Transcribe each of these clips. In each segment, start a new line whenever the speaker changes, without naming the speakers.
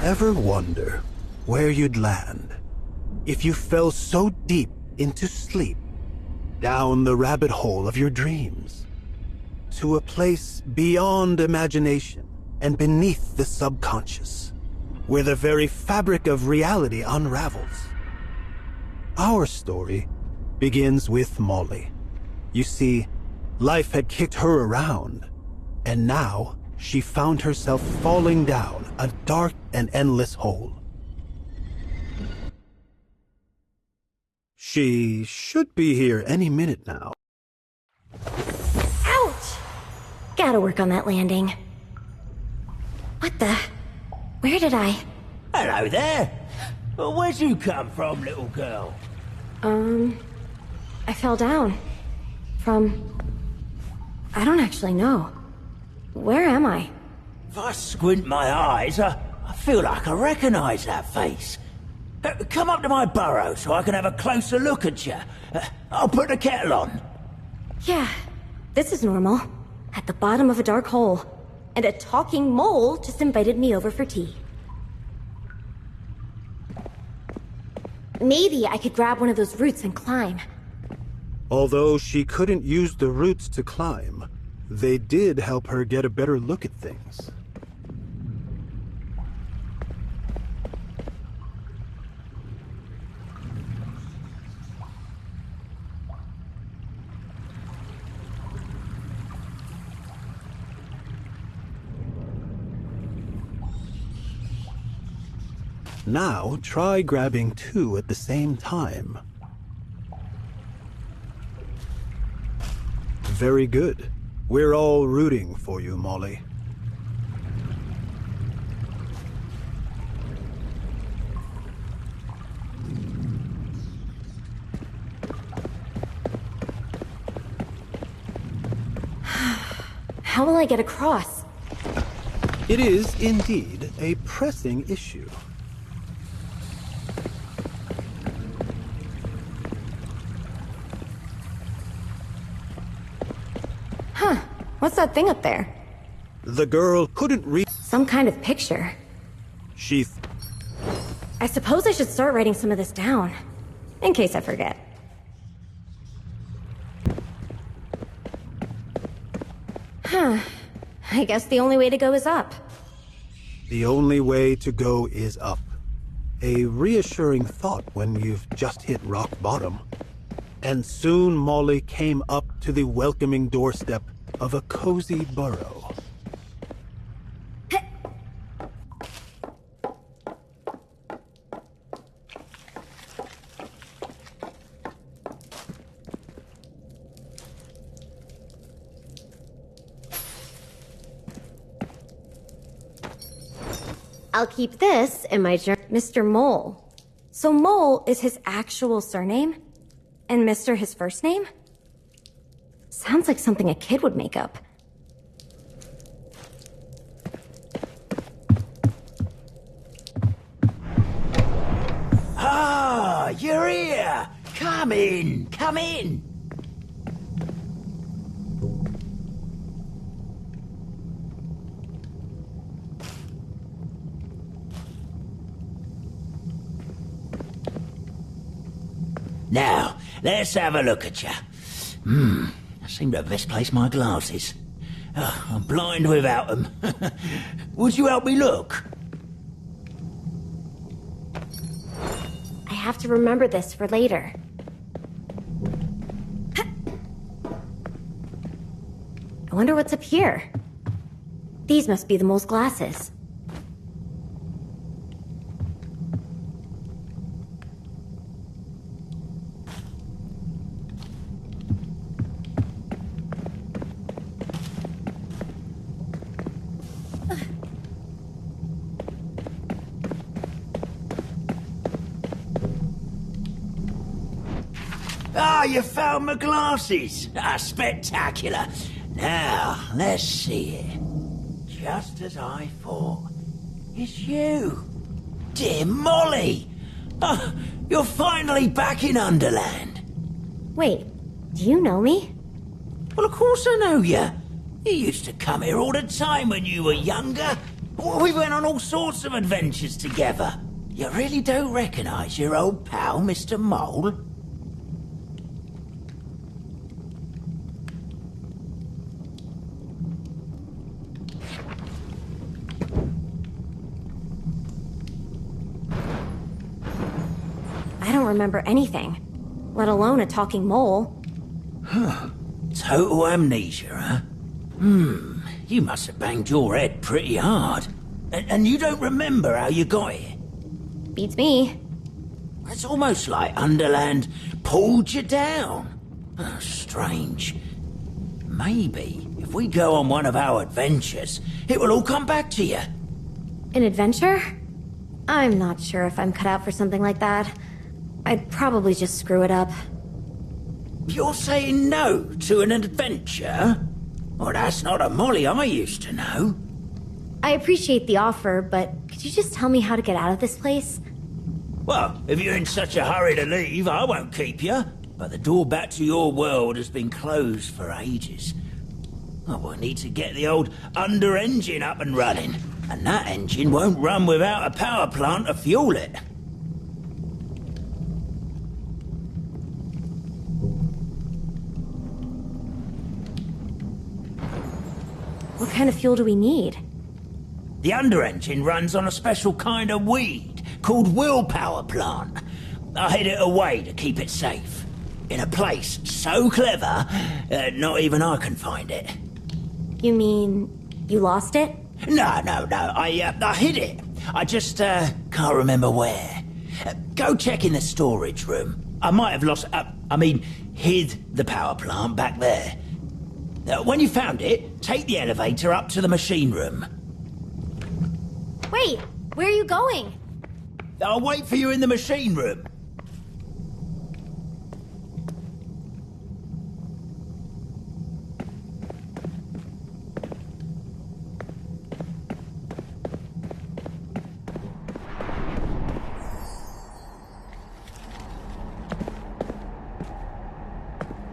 Ever wonder where you'd land if you fell so deep into sleep, down the rabbit hole of your dreams, to a place beyond imagination and beneath the subconscious, where the very fabric of reality unravels? Our story begins with Molly. You see, life had kicked her around, and now she found herself falling down a dark and endless hole. She should be here any minute now.
Ouch! Gotta work on that landing. What the? Where did I?
Hello there. Well, where'd you come from, little girl?
I fell down. From... I don't actually know. Where am I?
If I squint my eyes, I feel like I recognize that face. Come up to my burrow so I can have a closer look at you. I'll put the kettle on.
Yeah, this is normal. At the bottom of a dark hole. And a talking mole just invited me over for tea. Maybe I could grab one of those roots and climb.
Although she couldn't use the roots to climb, they did help her get a better look at things. Now, try grabbing two at the same time. Very good. We're all rooting for you, Molly.
How will I get across?
It is indeed a pressing issue.
Huh. What's that thing up there?
The girl couldn't read.
Some kind of picture. I suppose I should start writing some of this down. In case I forget. Huh. I guess the only way to go is up.
The only way to go is up. A reassuring thought when you've just hit rock bottom. And soon Molly came up to the welcoming doorstep of a cozy burrow.
I'll keep this in my journal. Mr. Mole. So Mole is his actual surname? And Mr. his first name? Sounds like something a kid would make up.
Ah, you're here! Come in, come in! Now, let's have a look at you. I seem to have misplaced my glasses. Oh, I'm blind without them. Would you help me look?
I have to remember this for later. I wonder what's up here. These must be the mole's glasses.
Ah, you found my glasses! Ah, spectacular! Now, let's see it. Just as I thought. It's you! Dear Molly! Oh, you're finally back in Underland.
Wait, do you know me?
Well, of course I know you. You used to come here all the time when you were younger. We went on all sorts of adventures together. You really don't recognize your old pal, Mr. Mole?
I don't remember anything, let alone a talking mole.
Total amnesia, huh? You must have banged your head pretty hard. And you don't remember how you got here?
Beats me.
It's almost like Underland pulled you down. Oh, strange. Maybe if we go on one of our adventures, it will all come back to you.
An adventure? I'm not sure if I'm cut out for something like that. I'd probably just screw it up.
You're saying no to an adventure? Well, that's not a Molly I used to know.
I appreciate the offer, but could you just tell me how to get out of this place?
Well, if you're in such a hurry to leave, I won't keep you. But the door back to your world has been closed for ages. Oh, we'll need to get the old under engine up and running. And that engine won't run without a power plant to fuel it.
What kind of fuel do we need?
The under engine runs on a special kind of weed called willpower plant. I hid it away to keep it safe. In a place so clever, not even I can find it.
You mean you lost it?
No. I hid it. I just can't remember where. Go check in the storage room. I might have lost... hid the power plant back there. When you found it, take the elevator up to the machine room.
Wait, where are you going?
I'll wait for you in the machine room.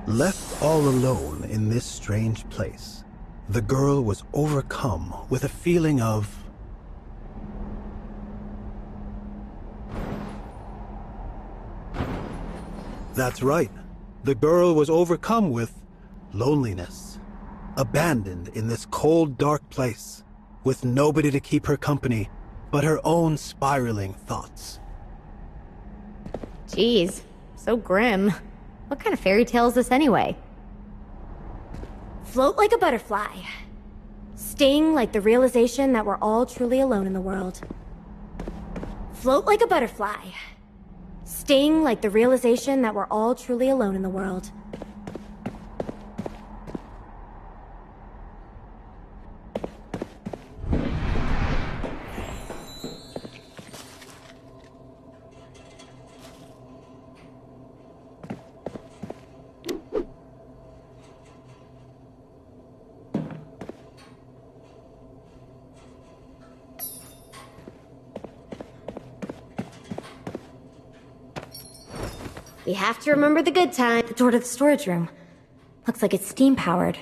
Left all alone in this strange place, the girl was overcome with a feeling of... That's right. The girl was overcome with loneliness. Abandoned in this cold, dark place, with nobody to keep her company but her own spiraling thoughts.
Jeez, so grim. What kind of fairy tale is this anyway? Float like a butterfly. Sting like the realization that we're all truly alone in the world. Float like a butterfly. Sting like the realization that we're all truly alone in the world. We have to remember the good time. The door to the storage room. Looks like it's steam-powered.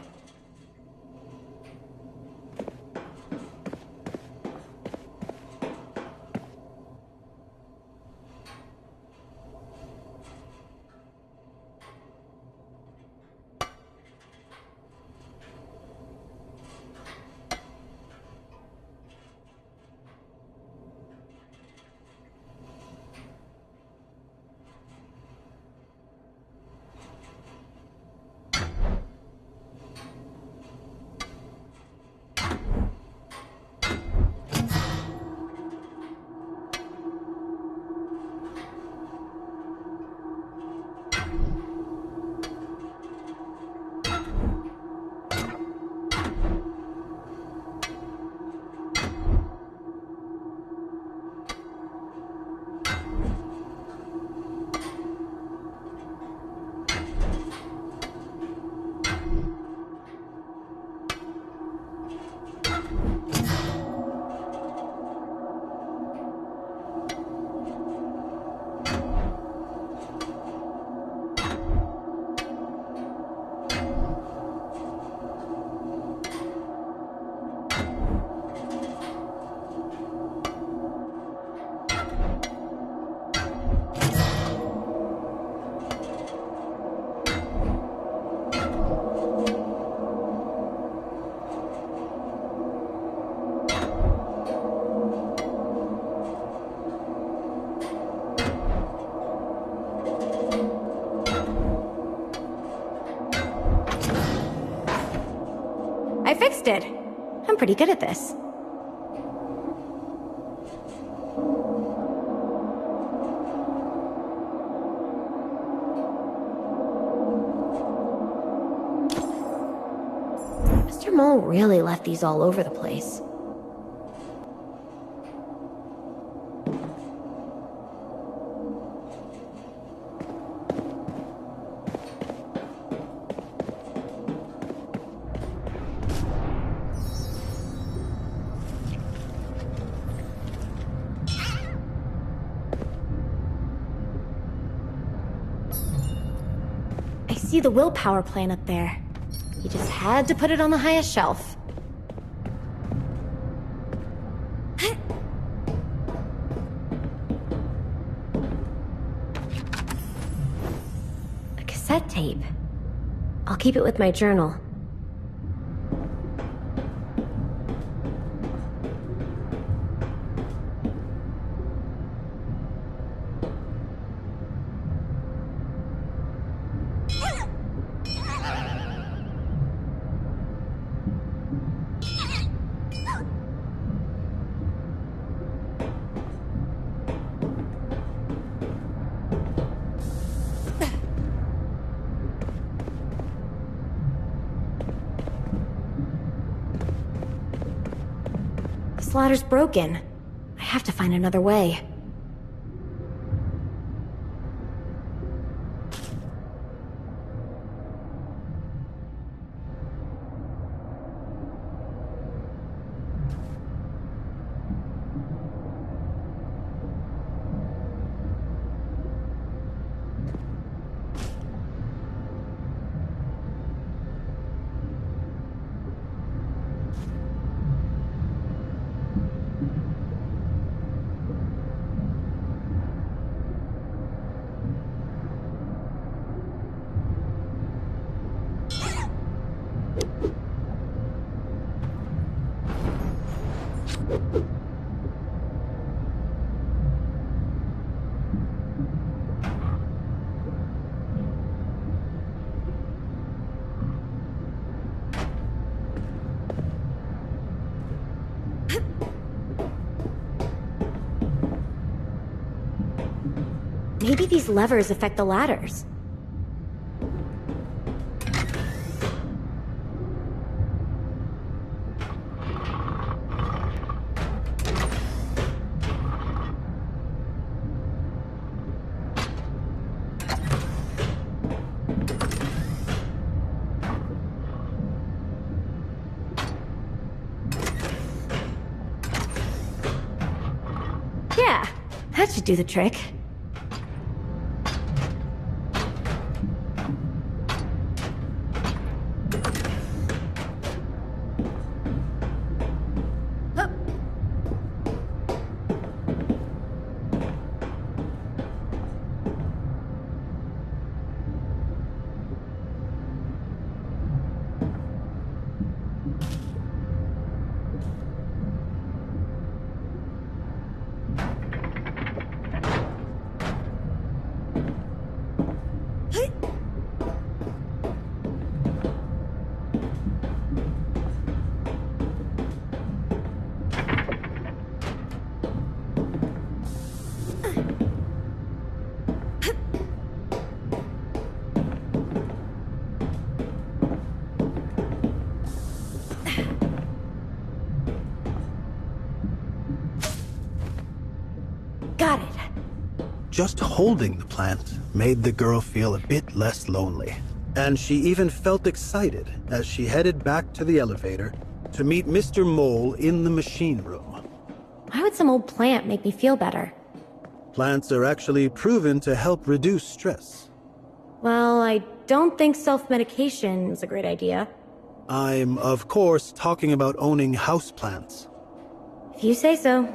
wasted. I'm pretty good at this. Mr. Mole really left these all over the place. I see the willpower plant up there. You just had to put it on the highest shelf. A cassette tape. I'll keep it with my journal. This ladder's broken. I have to find another way. Maybe these levers affect the ladders. Yeah, that should do the trick. Got it.
Just holding the plant made the girl feel a bit less lonely. And she even felt excited as she headed back to the elevator to meet Mr. Mole in the machine room.
Why would some old plant make me feel better?
Plants are actually proven to help reduce stress.
Well, I don't think self-medication is a great idea.
I'm, of course, talking about owning houseplants.
If you say so.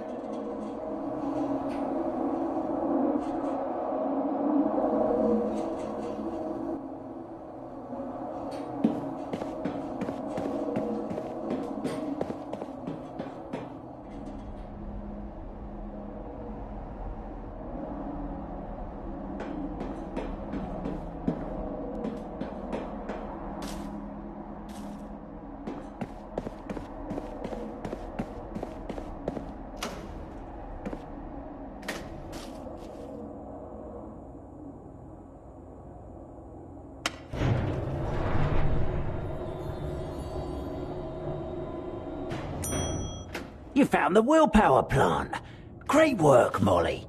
You found the willpower plant. Great work, Molly.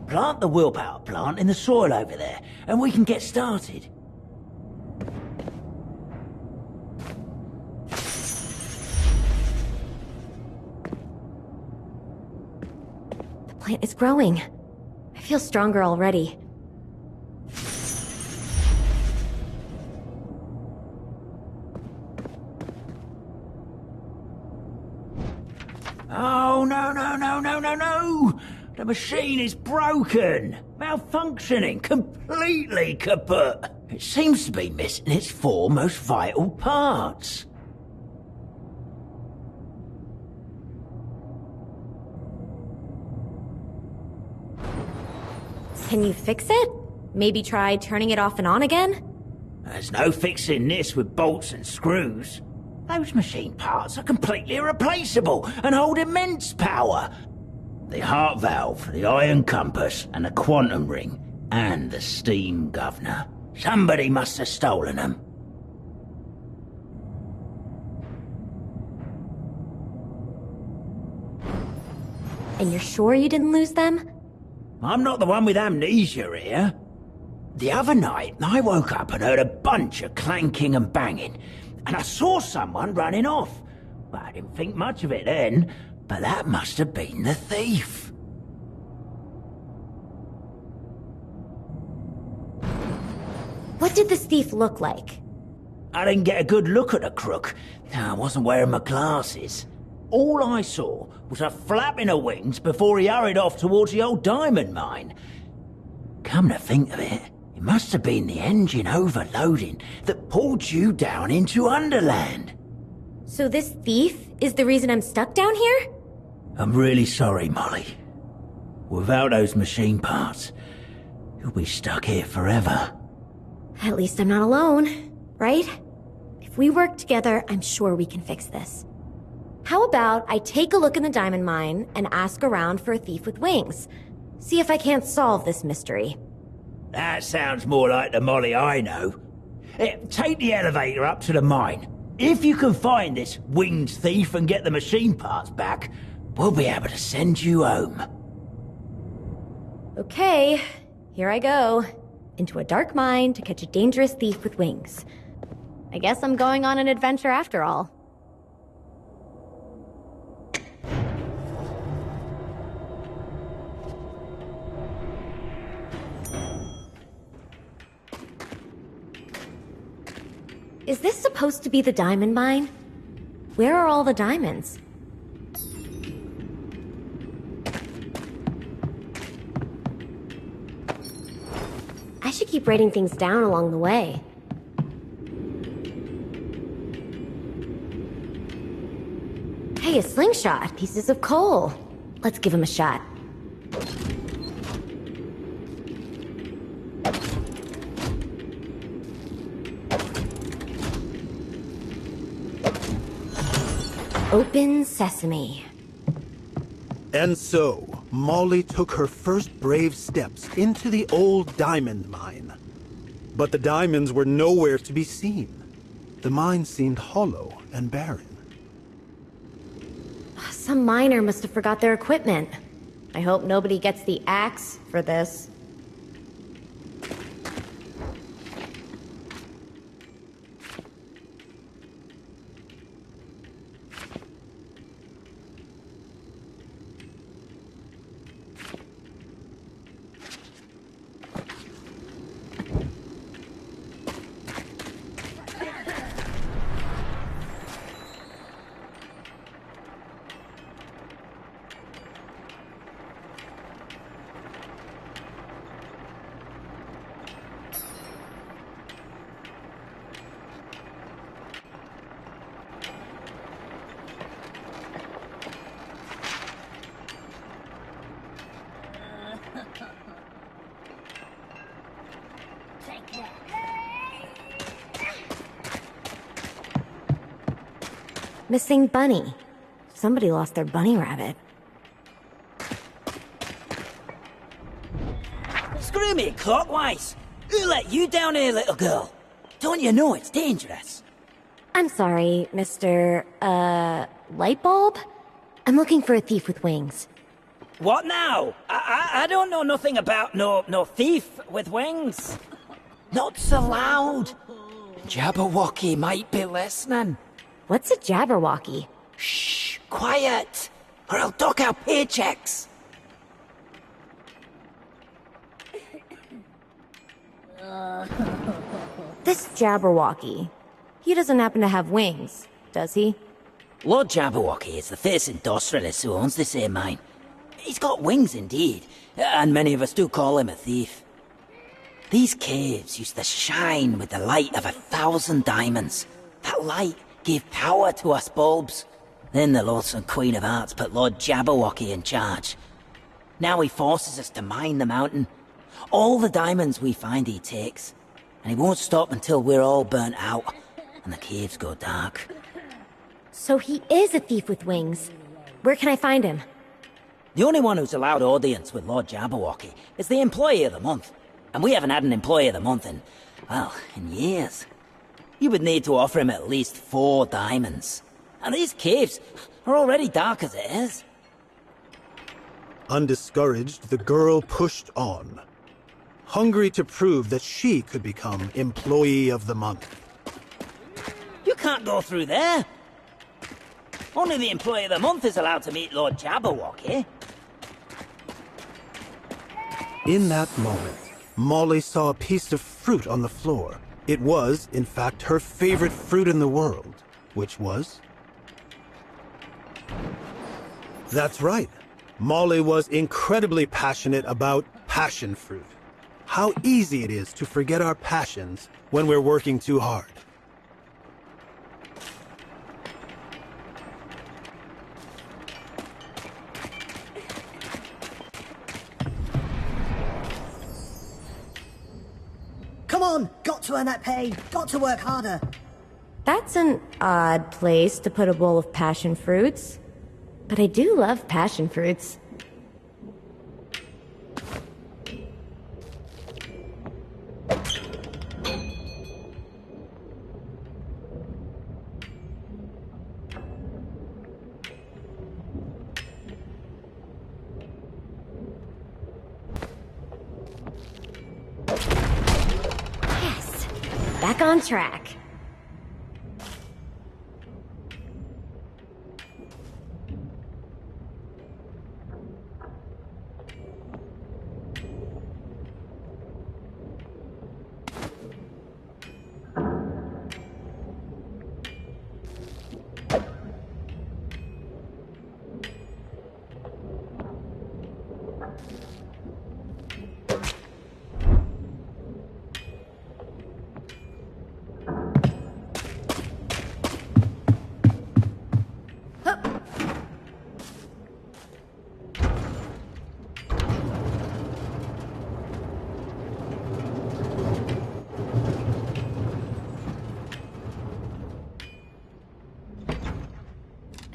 Plant the willpower plant in the soil over there, and we can get started.
The plant is growing. I feel stronger already.
Oh, no. The machine is broken. Malfunctioning. Completely kaput. It seems to be missing its four most vital parts.
Can you fix it? Maybe try turning it off and on again?
There's no fixing this with bolts and screws. Those machine parts are completely irreplaceable and hold immense power. The heart valve, the iron compass, and the quantum ring, and the steam governor. Somebody must have stolen them.
And you're sure you didn't lose them?
I'm not the one with amnesia here. The other night, I woke up and heard a bunch of clanking and banging, and I saw someone running off. Well, I didn't think much of it then, but that must have been the thief.
What did this thief look like?
I didn't get a good look at the crook. I wasn't wearing my glasses. All I saw was a flapping of wings before he hurried off towards the old diamond mine. Come to think of it, it must have been the engine overloading that pulled you down into Underland.
So this thief is the reason I'm stuck down here?
I'm really sorry, Molly. Without those machine parts, you'll be stuck here forever.
At least I'm not alone, right? If we work together, I'm sure we can fix this. How about I take a look in the diamond mine and ask around for a thief with wings? See if I can't solve this mystery.
That sounds more like the Molly I know. Take the elevator up to the mine. If you can find this winged thief and get the machine parts back, we'll be able to send you home.
Okay, here I go. Into a dark mine to catch a dangerous thief with wings. I guess I'm going on an adventure after all. Is this supposed to be the diamond mine? Where are all the diamonds? I should keep writing things down along the way. Hey, a slingshot, pieces of coal. Let's give him a shot. Open sesame.
And so, Molly took her first brave steps into the old diamond mine. But the diamonds were nowhere to be seen. The mine seemed hollow and barren.
Some miner must have forgot their equipment. I hope nobody gets the axe for this. Missing bunny. Somebody lost their bunny rabbit.
Screw me clockwise. Who let you down here, little girl? Don't you know it's dangerous?
I'm sorry, Mr. Light bulb? I'm looking for a thief with wings.
What now? I don't know nothing about no thief with wings. Not so loud. Jabberwocky might be listening.
What's a Jabberwocky?
Shh, quiet, or I'll dock our paychecks.
This Jabberwocky. He doesn't happen to have wings, does he?
Lord Jabberwocky is the fierce industrialist who owns this here mine. He's got wings indeed, and many of us do call him a thief. These caves used to shine with the light of 1,000 diamonds. That light gave power to us bulbs. Then the loathsome Queen of Hearts put Lord Jabberwocky in charge. Now he forces us to mine the mountain. All the diamonds we find he takes. And he won't stop until we're all burnt out and the caves go dark.
So he is a thief with wings. Where can I find him?
The only one who's allowed audience with Lord Jabberwocky is the Employee of the Month. And we haven't had an Employee of the Month in, well, in years. You would need to offer him at least 4 diamonds. And these caves are already dark as it is.
Undiscouraged, the girl pushed on, hungry to prove that she could become Employee of the Month.
You can't go through there. Only the Employee of the Month is allowed to meet Lord Jabberwocky.
In that moment, Molly saw a piece of fruit on the floor. It was, in fact, her favorite fruit in the world, which was... That's right. Molly was incredibly passionate about passion fruit. How easy it is to forget our passions when we're working too hard.
Come on! Got to earn that pay! Got to work harder!
That's an odd place to put a bowl of passion fruits. But I do love passion fruits. Yes! Back on track.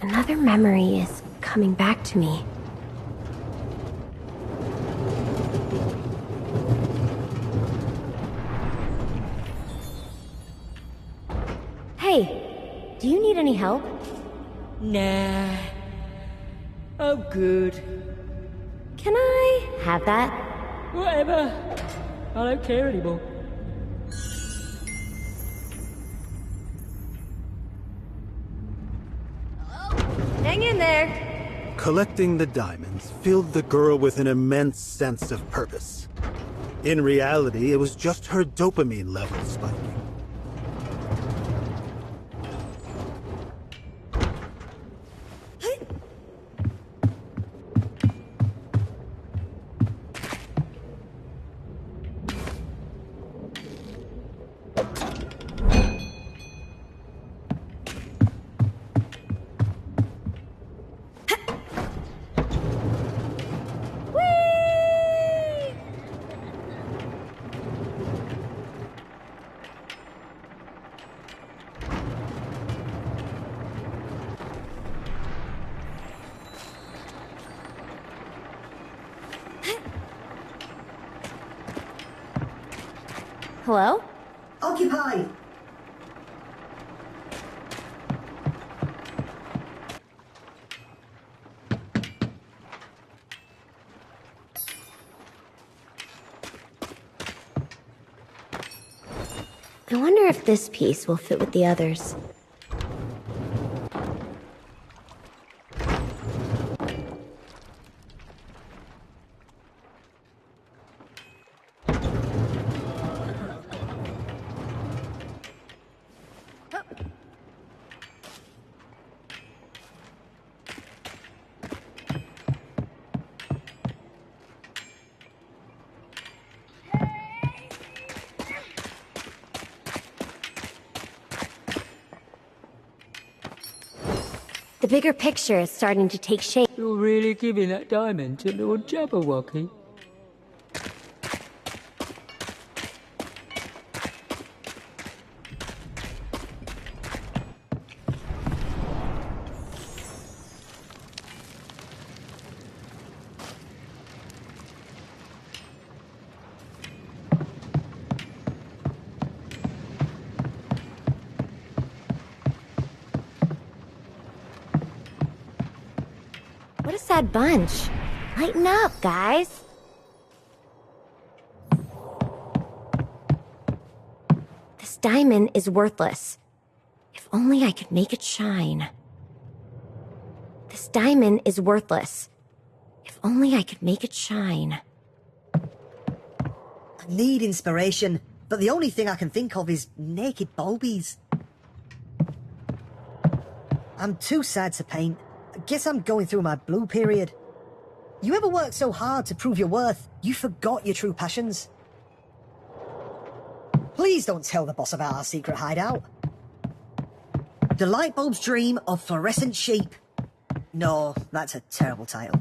Another memory is coming back to me. Hey, do you need any help?
Nah. Oh, good.
Can I have that?
Whatever. I don't care anymore.
Hang in there.
Collecting the diamonds filled the girl with an immense sense of purpose. In reality, it was just her dopamine level spiking.
Hello?
Occupy!
I wonder if this piece will fit with the others. The bigger picture is starting to take shape.
You're really giving that diamond to Lord Jabberwocky?
What a sad bunch. Lighten up, guys. This diamond is worthless. If only I could make it shine. This diamond is worthless. If only I could make it shine.
I need inspiration, but the only thing I can think of is naked bulbies. I'm too sad to paint. I guess I'm going through my blue period. You ever worked so hard to prove your worth, you forgot your true passions? Please don't tell the boss about our secret hideout. The light bulb's dream of fluorescent sheep. No, that's a terrible title.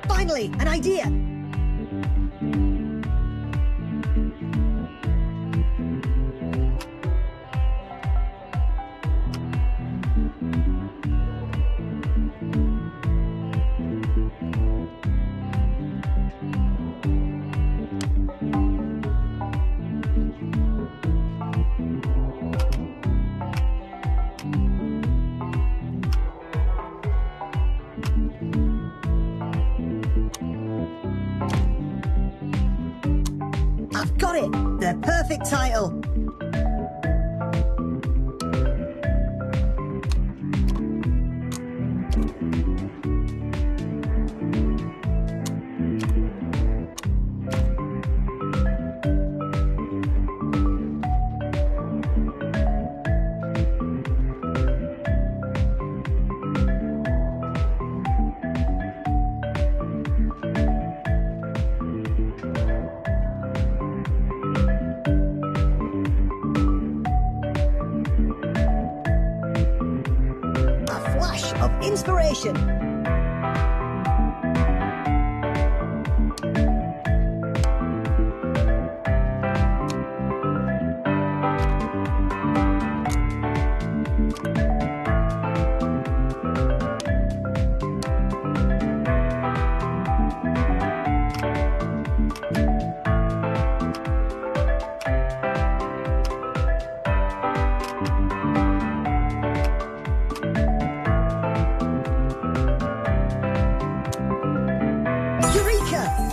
Finally, an idea! I've got it! The perfect title! Of inspiration.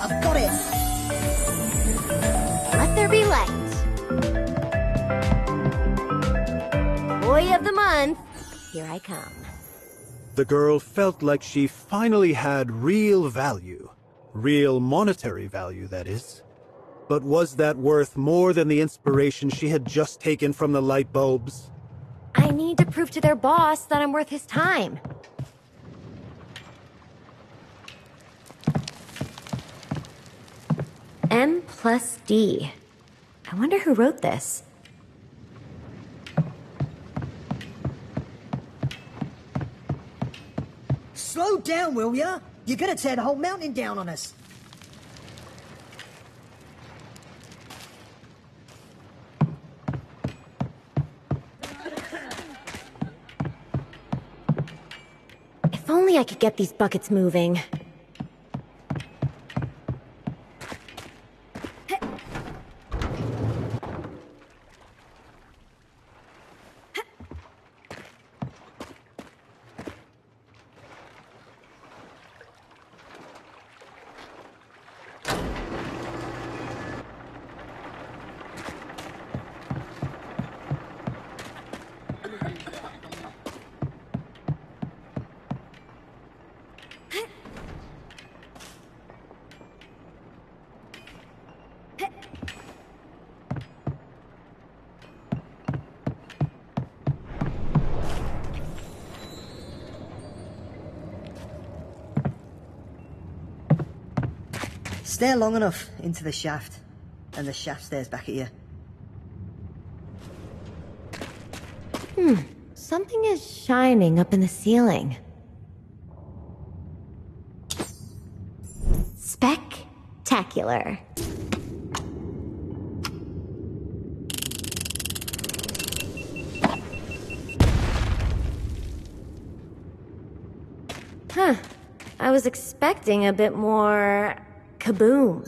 I've got it!
Let there be light. Boy of the month, here I come.
The girl felt like she finally had real value. Real monetary value, that is. But was that worth more than the inspiration she had just taken from the light bulbs?
I need to prove to their boss that I'm worth his time. M plus D. I wonder who wrote this.
Slow down, will ya? You're gonna tear the whole mountain down on us.
If only I could get these buckets moving.
Stare long enough into the shaft, and the shaft stares back at you.
Something is shining up in the ceiling. Spectacular. Huh. I was expecting a bit more kaboom.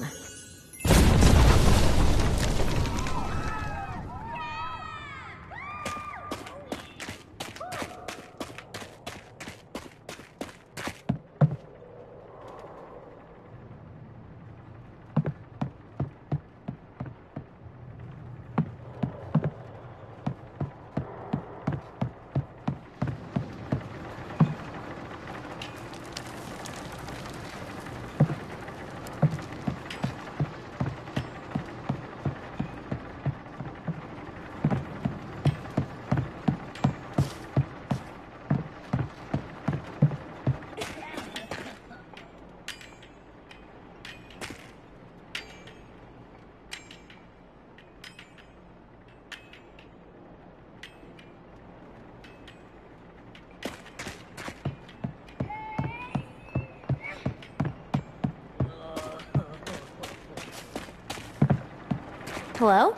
Hello?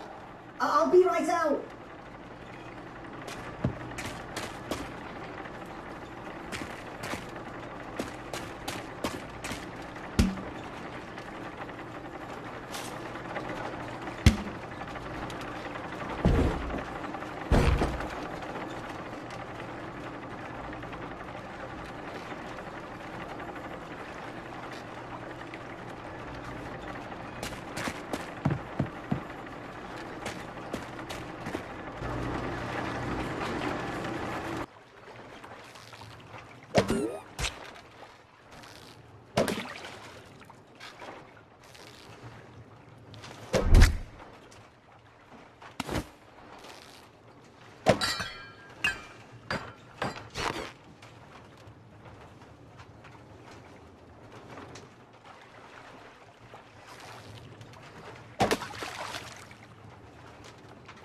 I'll be right out.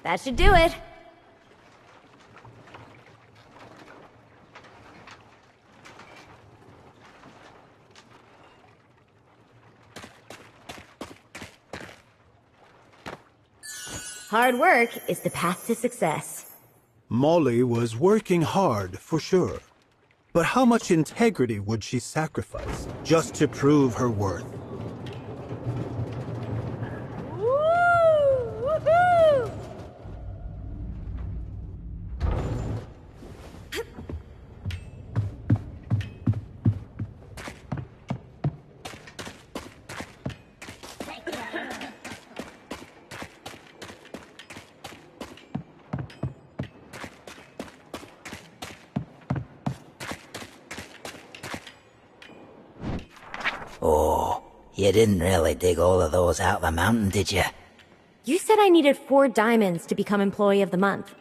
That should do it. Hard work is the path to success.
Molly was working hard, for sure. But how much integrity would she sacrifice just to prove her worth?
Woohoo!
Oh, you didn't really dig all of those out of the mountain, did you?
You said I needed 4 diamonds to become Employee of the Month.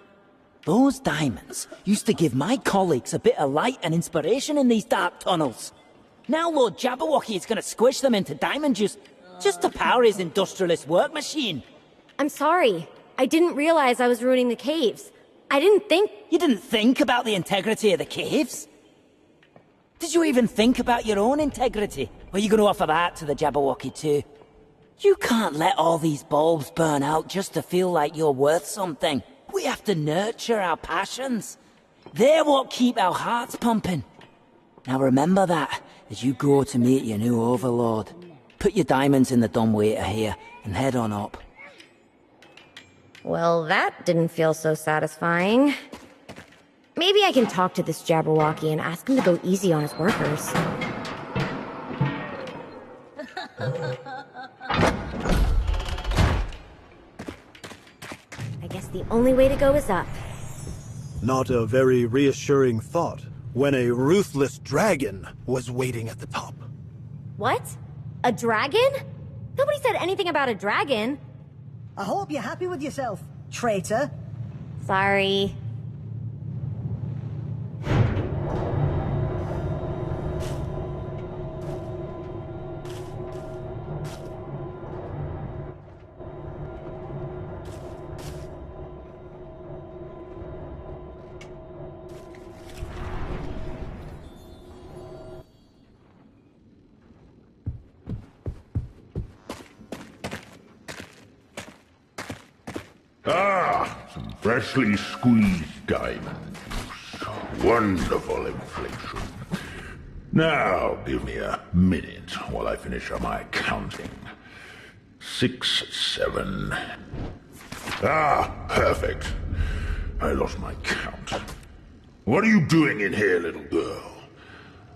Those diamonds used to give my colleagues a bit of light and inspiration in these dark tunnels. Now Lord Jabberwocky is gonna squish them into diamond juice just to power his industrialist work machine.
I'm sorry. I didn't realize I was ruining the caves. I didn't think...
You didn't think about the integrity of the caves? Did you even think about your own integrity? Or are you gonna offer that to the Jabberwocky too? You can't let all these bulbs burn out just to feel like you're worth something. We have to nurture our passions. They're what keep our hearts pumping. Now remember that as you go to meet your new overlord. Put your diamonds in the dumbwaiter here and head on up.
Well, that didn't feel so satisfying. Maybe I can talk to this Jabberwocky and ask him to go easy on his workers. I guess the only way to go is up.
Not a very reassuring thought when a ruthless dragon was waiting at the top.
What? A dragon? Nobody said anything about a dragon.
I hope you're happy with yourself, traitor.
Sorry.
Ah, some freshly squeezed diamond juice. Wonderful inflation. Now, give me a minute while I finish up my counting. 6, 7... Ah, perfect. I lost my count. What are you doing in here, little girl?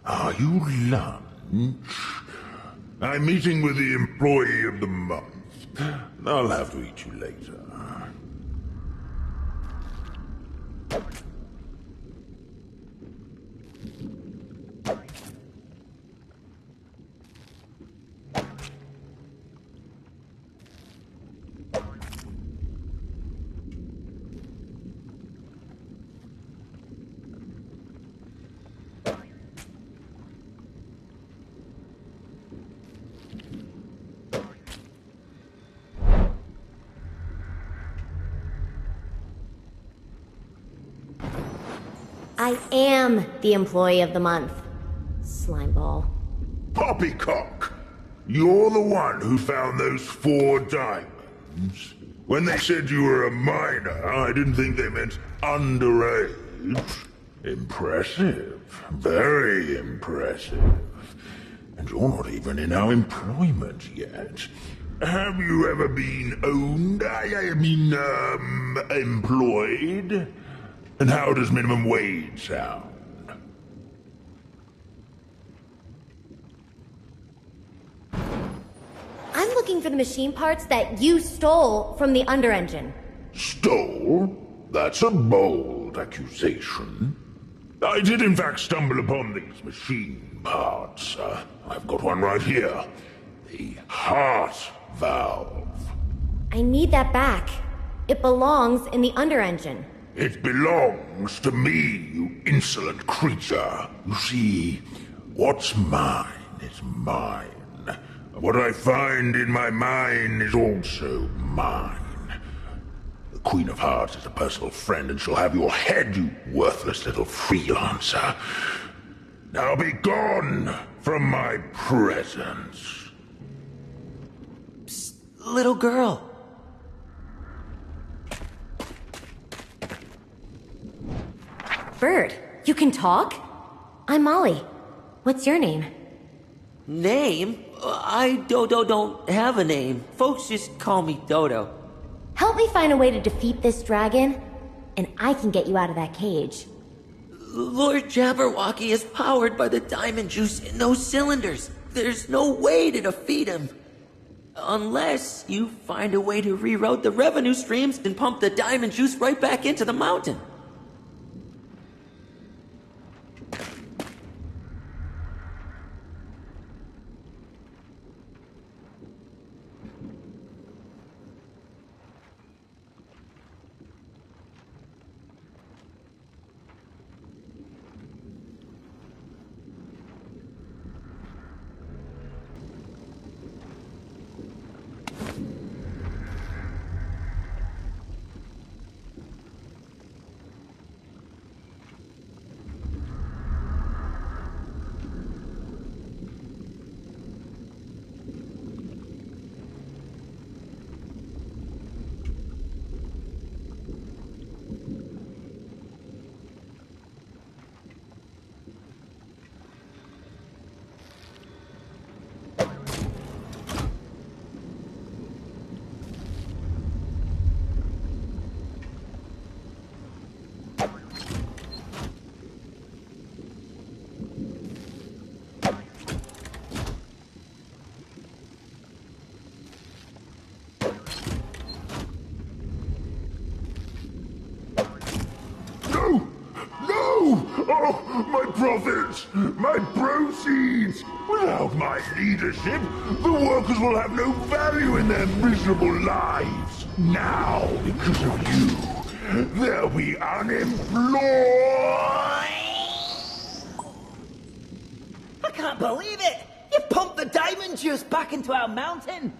Are you lunch? I'm meeting with the employee of the month. I'll have to eat you later.
I am the employee of the month. Slimeball.
Poppycock! You're the one who found those 4 diamonds. When they said you were a minor, I didn't think they meant underage. Impressive. Very impressive. And you're not even in our employment yet. Have you ever been owned? I mean, employed? And how does minimum wage sound?
I'm looking for the machine parts that you stole from the under engine.
Stole? That's a bold accusation. I did in fact stumble upon these machine parts. I've got one right here. The heart valve.
I need that back. It belongs in the under engine.
It belongs to me, you insolent creature. You see, what's mine is mine. What I find in my mine is also mine. The Queen of Hearts is a personal friend, and she'll have your head, you worthless little freelancer. Now be gone from my presence.
Psst, little girl.
Bird, you can talk? I'm Molly. What's your name?
Name? I don't have a name. Folks just call me Dodo.
Help me find a way to defeat this dragon, and I can get you out of that cage.
Lord Jabberwocky is powered by the diamond juice in those cylinders. There's no way to defeat him. Unless you find a way to reroute the revenue streams and pump the diamond juice right back into the mountain.
Oh, my profits! My proceeds! Without my leadership, the workers will have no value in their miserable lives. Now, because of you, they'll be unemployed!
I can't believe it! You pumped the diamond juice back into our mountain!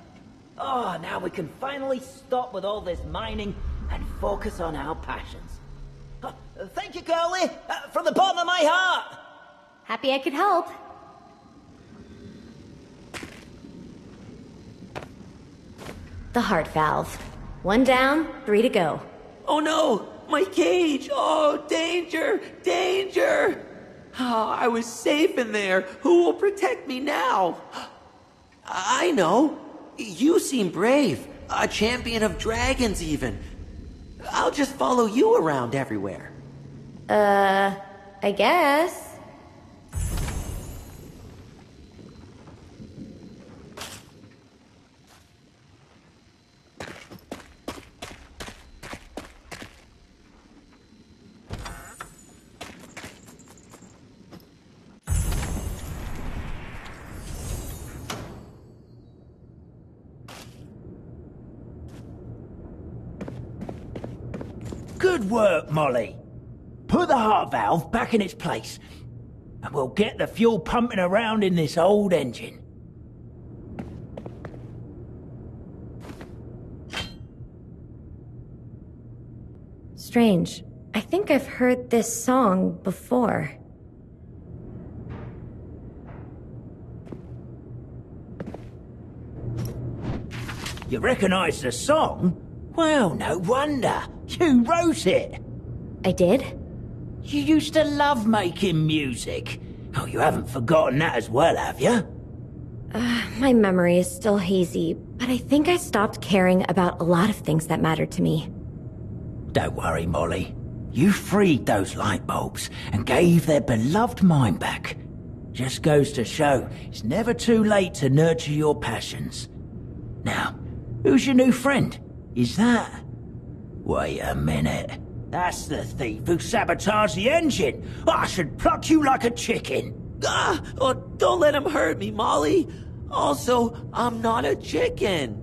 Oh, now we can finally stop with all this mining and focus on our passions. Thank you, girlie, from the bottom of my heart!
Happy I could help. The heart valve. 1 down, 3 to go.
Oh no! My cage! Oh, danger! Danger! Oh, I was safe in there. Who will protect me now? I know. You seem brave. A champion of dragons, even. I'll just follow you around everywhere.
I guess.
Good work, Molly. Put the heart valve back in its place, and we'll get the fuel pumping around in this old engine.
Strange. I think I've heard this song before.
You recognize the song? Well, no wonder. You wrote it.
I did?
You used to love making music. Oh, you haven't forgotten that as well, have you?
My memory is still hazy, but I think I stopped caring about a lot of things that mattered to me.
Don't worry, Molly. You freed those light bulbs and gave their beloved mind back. Just goes to show it's never too late to nurture your passions. Now, who's your new friend? Is that... Wait a minute. That's the thief who sabotaged the engine. I should pluck you like a chicken.
Ah! Oh, don't let him hurt me, Molly. Also, I'm not a chicken.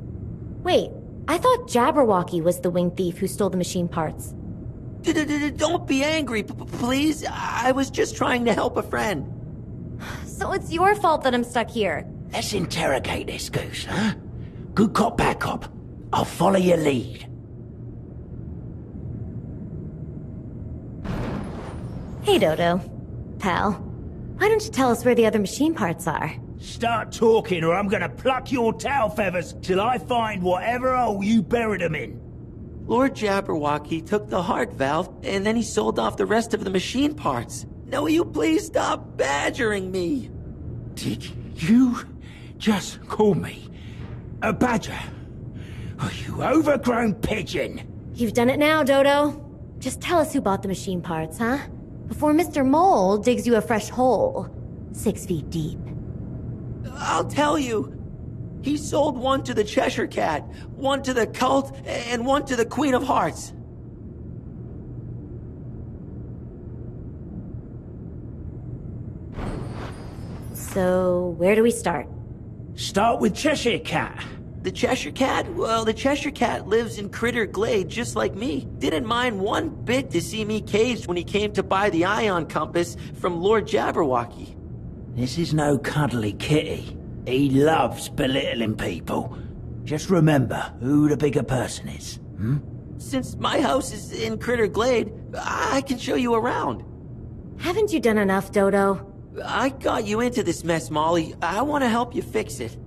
Wait, I thought Jabberwocky was the winged thief who stole the machine parts.
Don't be angry, please. I was just trying to help a friend.
So it's your fault that I'm stuck here.
Let's interrogate this goose, huh? Good cop, bad cop. I'll follow your lead.
Hey, Dodo. Pal, why don't you tell us where the other machine parts are?
Start talking or I'm gonna pluck your tail feathers till I find whatever hole you buried them in.
Lord Jabberwocky took the heart valve, and then he sold off the rest of the machine parts. Now will you please stop badgering me?
Did you just call me a badger? Oh, you overgrown pigeon!
You've done it now, Dodo. Just tell us who bought the machine parts, huh? Before Mr. Mole digs you a fresh hole, 6 feet deep.
I'll tell you. He sold one to the Cheshire Cat, one to the Cult, and one to the Queen of Hearts.
So, where do we start?
Start with Cheshire Cat.
The Cheshire Cat? Well, the Cheshire Cat lives in Critter Glade just like me. Didn't mind one bit to see me caged when he came to buy the ion compass from Lord Jabberwocky.
This is no cuddly kitty. He loves belittling people. Just remember who the bigger person is, hmm?
Since my house is in Critter Glade, I can show you around.
Haven't you done enough, Dodo?
I got you into this mess, Molly. I want to help you fix it.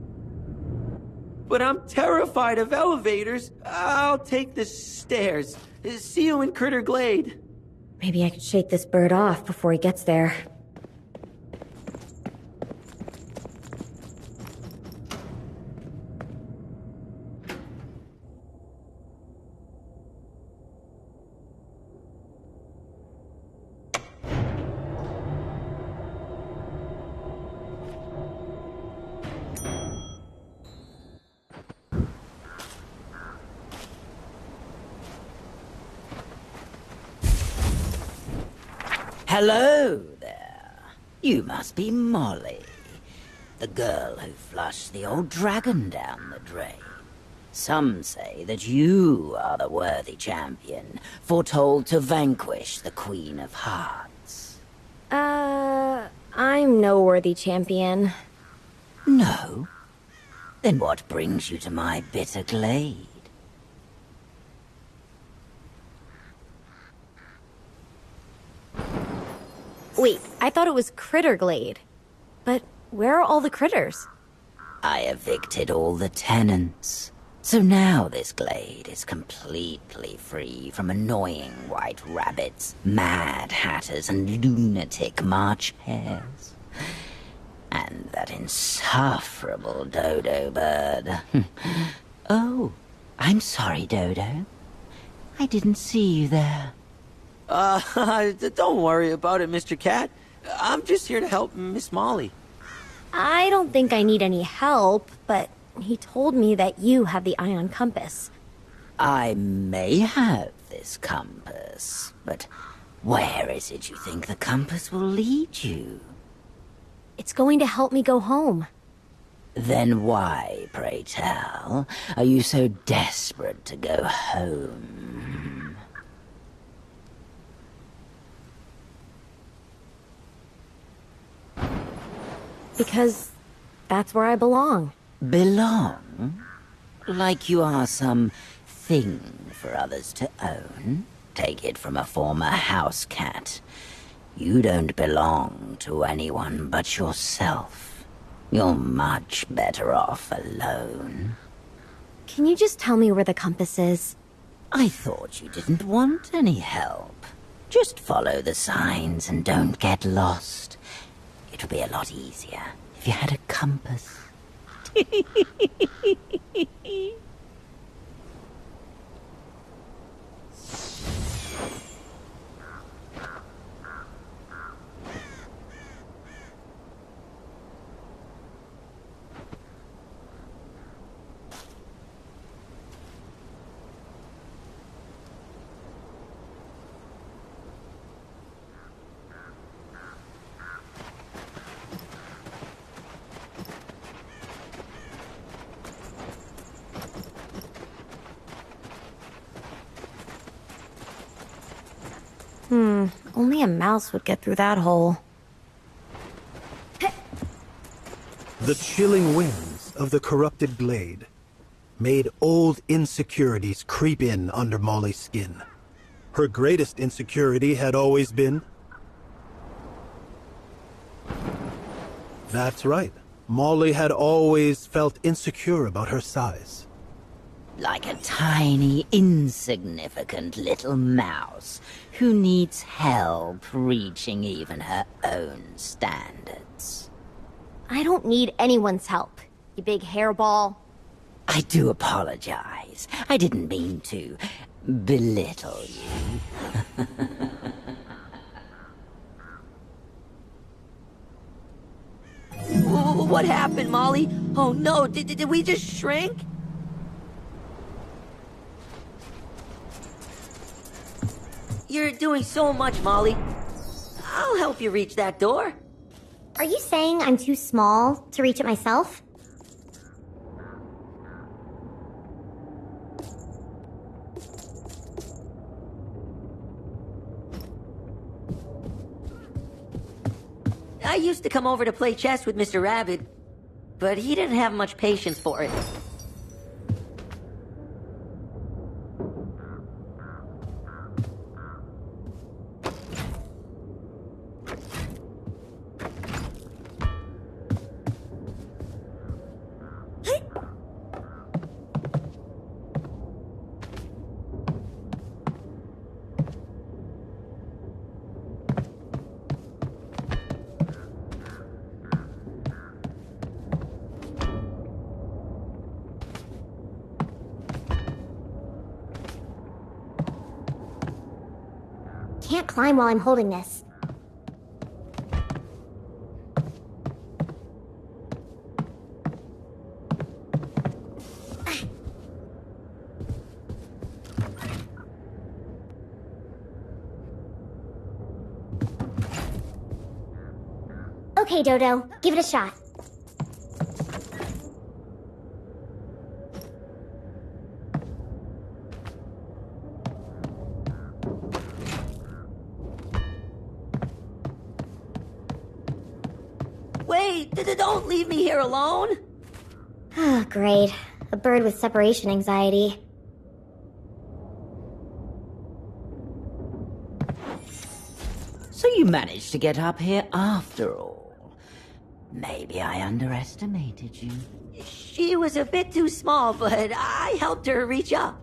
But I'm terrified of elevators. I'll take the stairs. See you in Critter Glade.
Maybe I could shake this bird off before he gets there.
Hello there. You must be Molly, the girl who flushed the old dragon down the drain. Some say that you are the worthy champion, foretold to vanquish the Queen of Hearts.
I'm no worthy champion.
No? Then what brings you to my bitter glade?
Wait, I thought it was Critter Glade. But where are all the critters?
I evicted all the tenants. So now this glade is completely free from annoying white rabbits, mad hatters, and lunatic March hares. And that insufferable dodo bird. Oh, I'm sorry, Dodo. I didn't see you there.
Don't worry about it, Mr. Cat. I'm just here to help Miss Molly.
I don't think I need any help, but he told me that you have the ion compass.
I may have this compass, but where is it you think the compass will lead you?
It's going to help me go home.
Then why, pray tell, are you so desperate to go home?
Because that's where I belong.
Belong? Like you are some thing for others to own? Take it from a former house cat. You don't belong to anyone but yourself. You're much better off alone.
Can you just tell me where the compass is?
I thought you didn't want any help. Just follow the signs and don't get lost. It would be a lot easier if you had a compass.
Only a mouse would get through that hole.
The chilling winds of the corrupted glade made old insecurities creep in under Molly's skin. Her greatest insecurity had always been... That's right. Molly had always felt insecure about her size.
Like a tiny, insignificant little mouse who needs help reaching even her own standards.
I don't need anyone's help, you big hairball.
I do apologize. I didn't mean to belittle you.
What happened, Molly? Oh no, did we just shrink? You're doing so much, Molly. I'll help you reach that door.
Are you saying I'm too small to reach it myself?
I used to come over to play chess with Mr. Rabbit, but he didn't have much patience for it.
Can't climb while I'm holding this. Okay, Dodo, give it a shot.
Wait, don't leave me here alone!
Oh, great. A bird with separation anxiety.
So you managed to get up here after all. Maybe I underestimated you.
She was a bit too small, but I helped her reach up.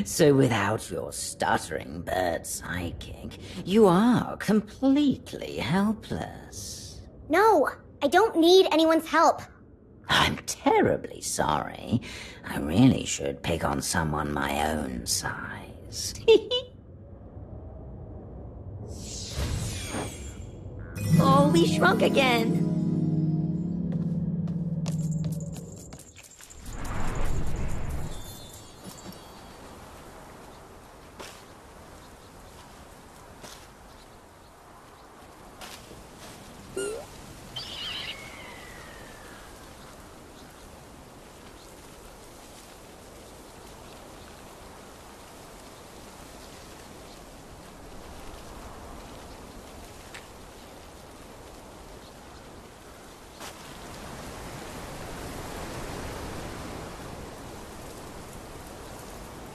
So without your stuttering bird sidekick, you are completely helpless.
No, I don't need anyone's help.
I'm terribly sorry. I really should pick on someone my own size.
Oh, we shrunk again.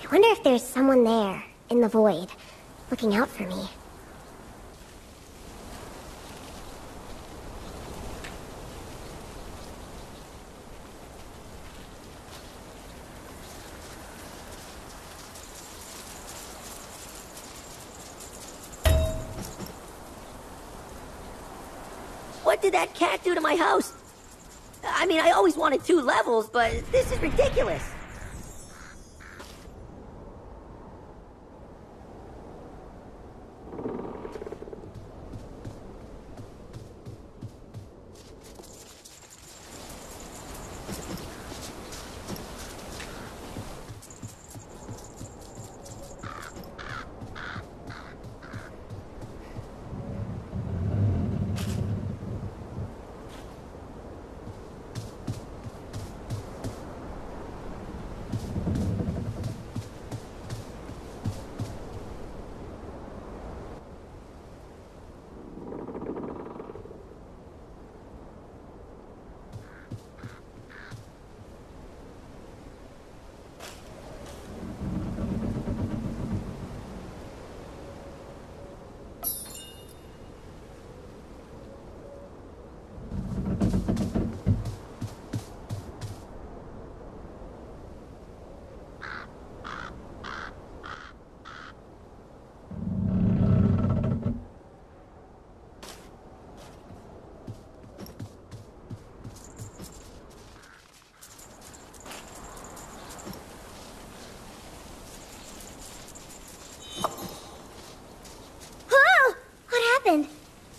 I wonder if there's someone there, in the void, looking out for me.
What did that cat do to my house? I mean, I always wanted 2 levels, but this is ridiculous.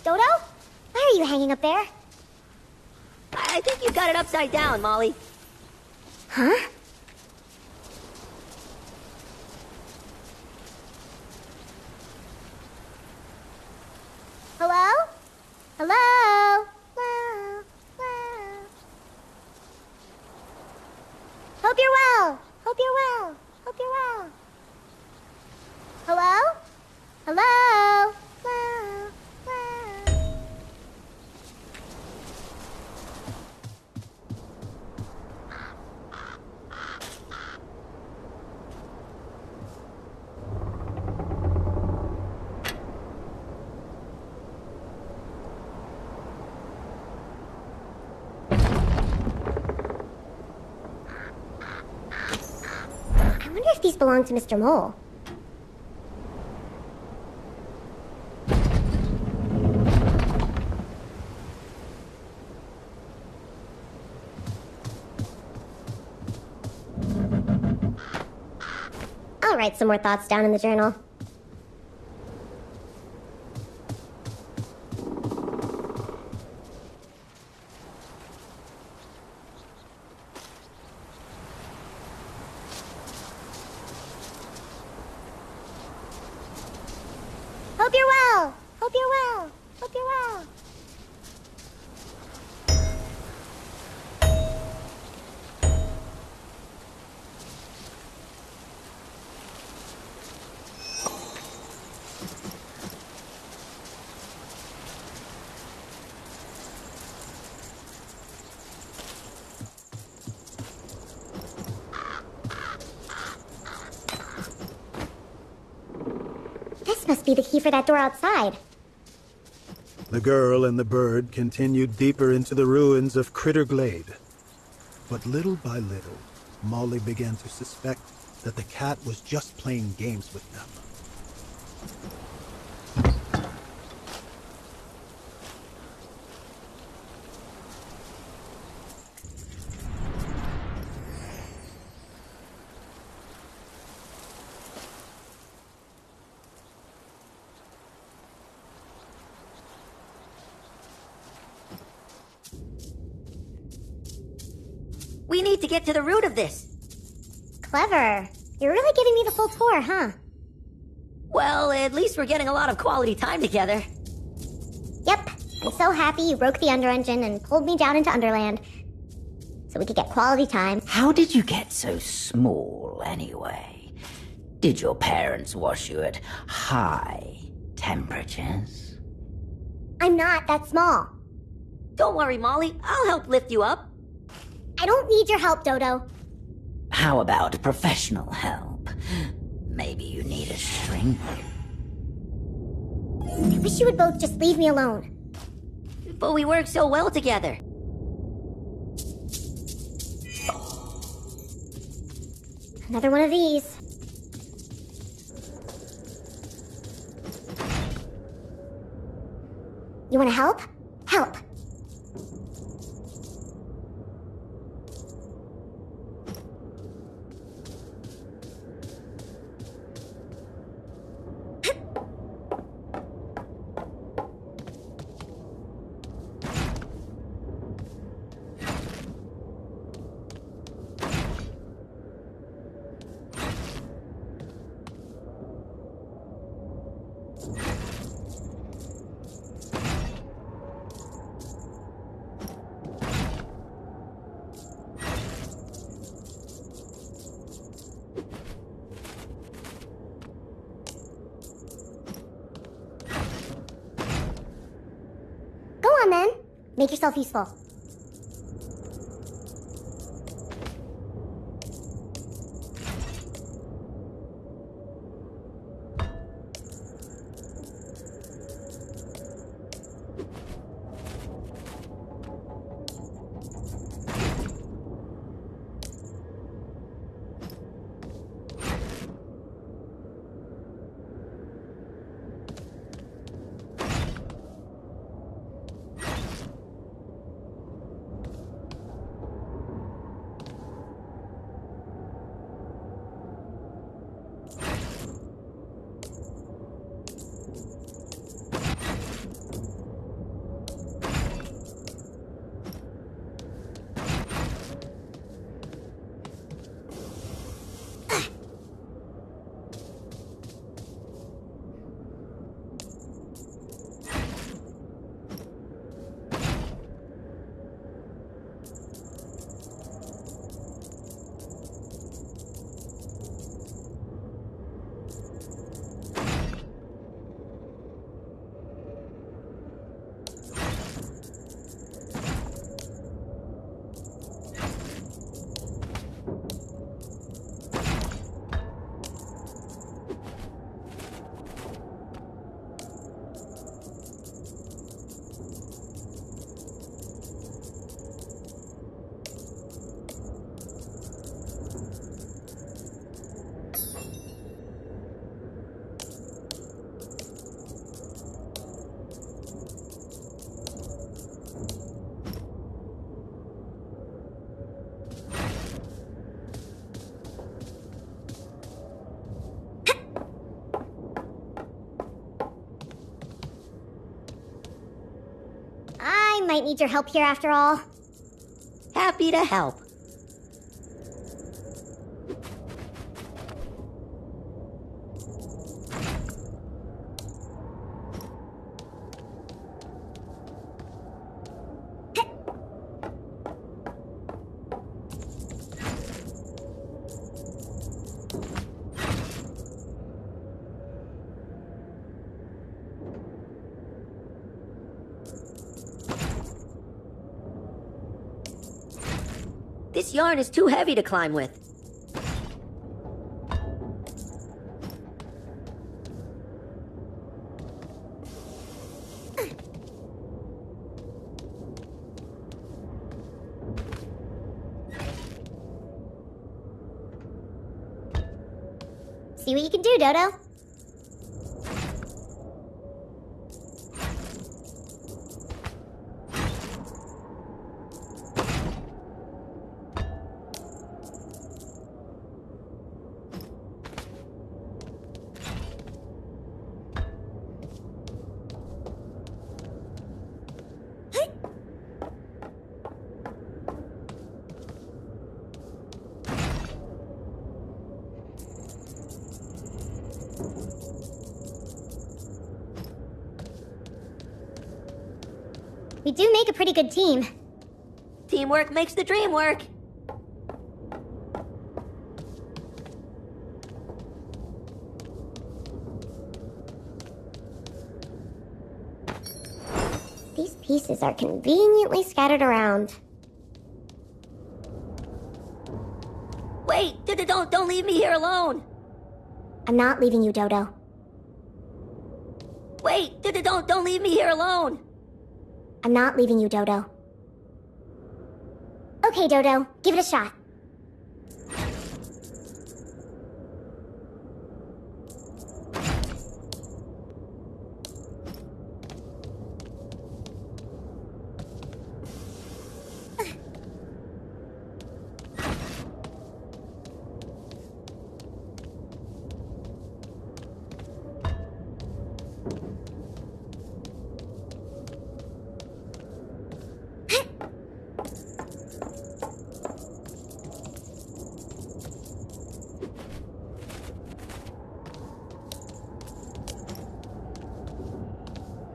Dodo? Why are you hanging up there?
I think you got it upside down, Molly.
Huh? Hello? Hello? Hello? Hello? Hope you're well. Hope you're well. Hope you're well. Hello? Hello? Hello? Hello? I wonder if these belong to Mr. Mole. I'll write some more thoughts down in the journal. Hope you're well! Hope you're well. Hope you're well. This must be the key for that door outside.
The girl and the bird continued deeper into the ruins of Critter Glade. But little by little, Molly began to suspect that the cat was just playing games with them.
We need to get to the root of this.
Clever. You're really giving me the full tour, huh?
Well, at least we're getting a lot of quality time together.
Yep. I'm so happy you broke the under engine and pulled me down into Underland so we could get quality time.
How did you get so small, anyway? Did your parents wash you at high temperatures?
I'm not that small.
Don't worry, Molly. I'll help lift you up.
I don't need your help, Dodo.
How about professional help? Maybe you need a shrink?
I wish you would both just leave me alone.
But we work so well together.
Another one of these. You want to help? Help. Go on then. Make yourself useful. I might need your help here after all.
Happy to help. This yarn is too heavy to climb with.
See what you can do, Dodo. We do make a pretty good team.
Teamwork makes the dream work.
These pieces are conveniently scattered around.
Wait, don't leave me here alone.
I'm not leaving you, Dodo.
Wait, don't leave me here alone.
I'm not leaving you, Dodo. Okay, Dodo, give it a shot.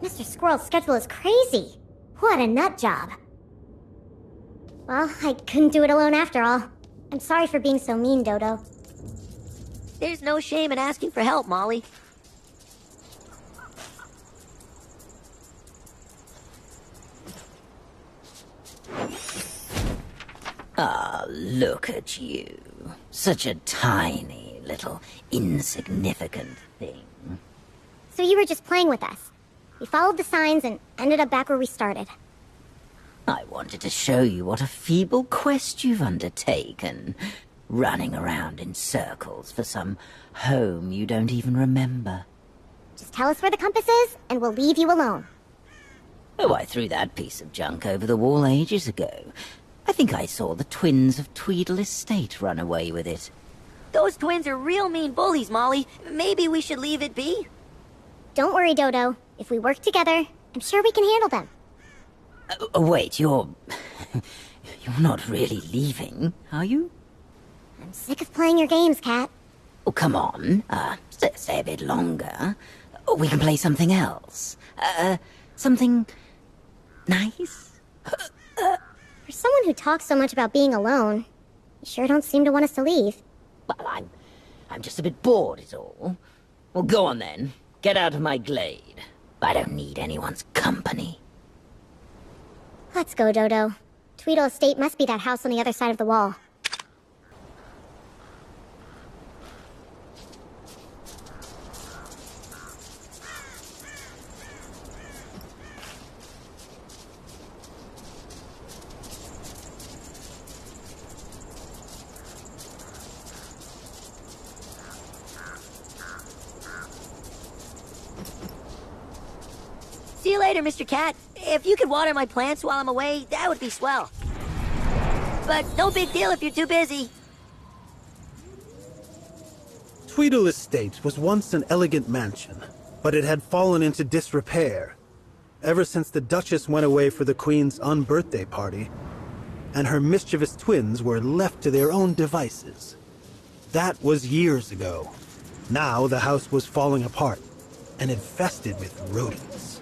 Mr. Squirrel's schedule is crazy. What a nut job. Well, I couldn't do it alone after all. I'm sorry for being so mean, Dodo.
There's no shame in asking for help, Molly.
Ah, look at you. Such a tiny, little, insignificant thing.
So you were just playing with us. We followed the signs and ended up back where we started.
I wanted to show you what a feeble quest you've undertaken. Running around in circles for some home you don't even remember.
Just tell us where the compass is, and we'll leave you alone.
Oh, I threw that piece of junk over the wall ages ago. I think I saw the twins of Tweedle Estate run away with it.
Those twins are real mean bullies, Molly. Maybe we should leave it be?
Don't worry, Dodo. If we work together, I'm sure we can handle them.
Wait, you're not really leaving, are you?
I'm sick of playing your games, Cat.
Oh, come on. Stay a bit longer. We can play something else. Something nice?
For someone who talks so much about being alone, you sure don't seem to want us to leave.
Well, I'm just a bit bored is all. Well, go on then. Get out of my glade. I don't need anyone's company.
Let's go, Dodo. Tweedle Estate must be that house on the other side of the wall.
See you later, Mr. Cat. If you could water my plants while I'm away, that would be swell. But no big deal if you're too busy.
Tweedle Estate was once an elegant mansion, but it had fallen into disrepair ever since the Duchess went away for the Queen's unbirthday party, and her mischievous twins were left to their own devices. That was years ago. Now the house was falling apart and infested with rodents.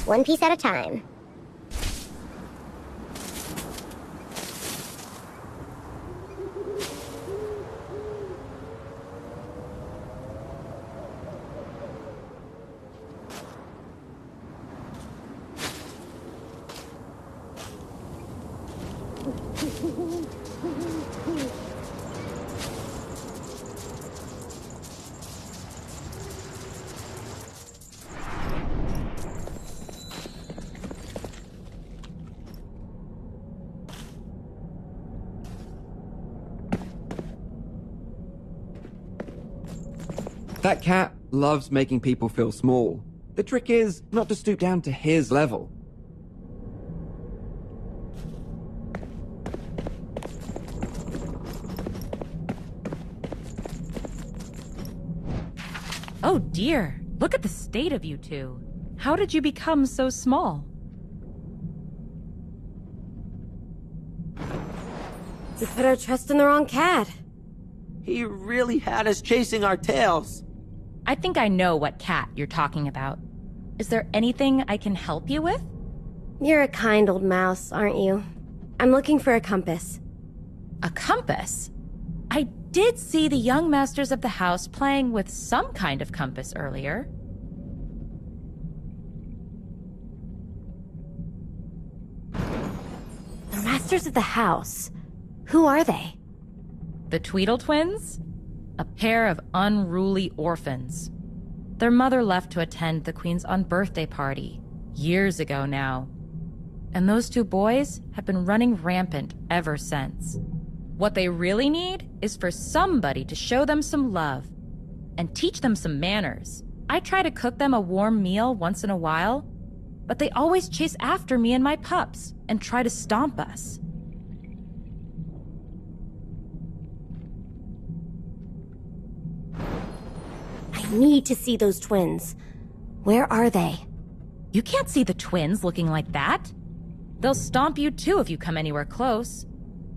One piece at a time.
That cat loves making people feel small. The trick is not to stoop down to his level.
Oh dear, look at the state of you two. How did you become so small?
We put our trust in the wrong cat.
He really had us chasing our tails.
I think I know what cat you're talking about. Is there anything I can help you with?
You're a kind old mouse, aren't you? I'm looking for a compass.
A compass? I did see the young masters of the house playing with some kind of compass earlier.
The masters of the house? Who are they?
The Tweedle twins? A pair of unruly orphans. Their mother left to attend the Queen's unbirthday party, years ago now. And those two boys have been running rampant ever since. What they really need is for somebody to show them some love and teach them some manners. I try to cook them a warm meal once in a while, but they always chase after me and my pups and try to stomp us.
I need to see those twins. Where are they?
You can't see the twins looking like that. They'll stomp you too if you come anywhere close.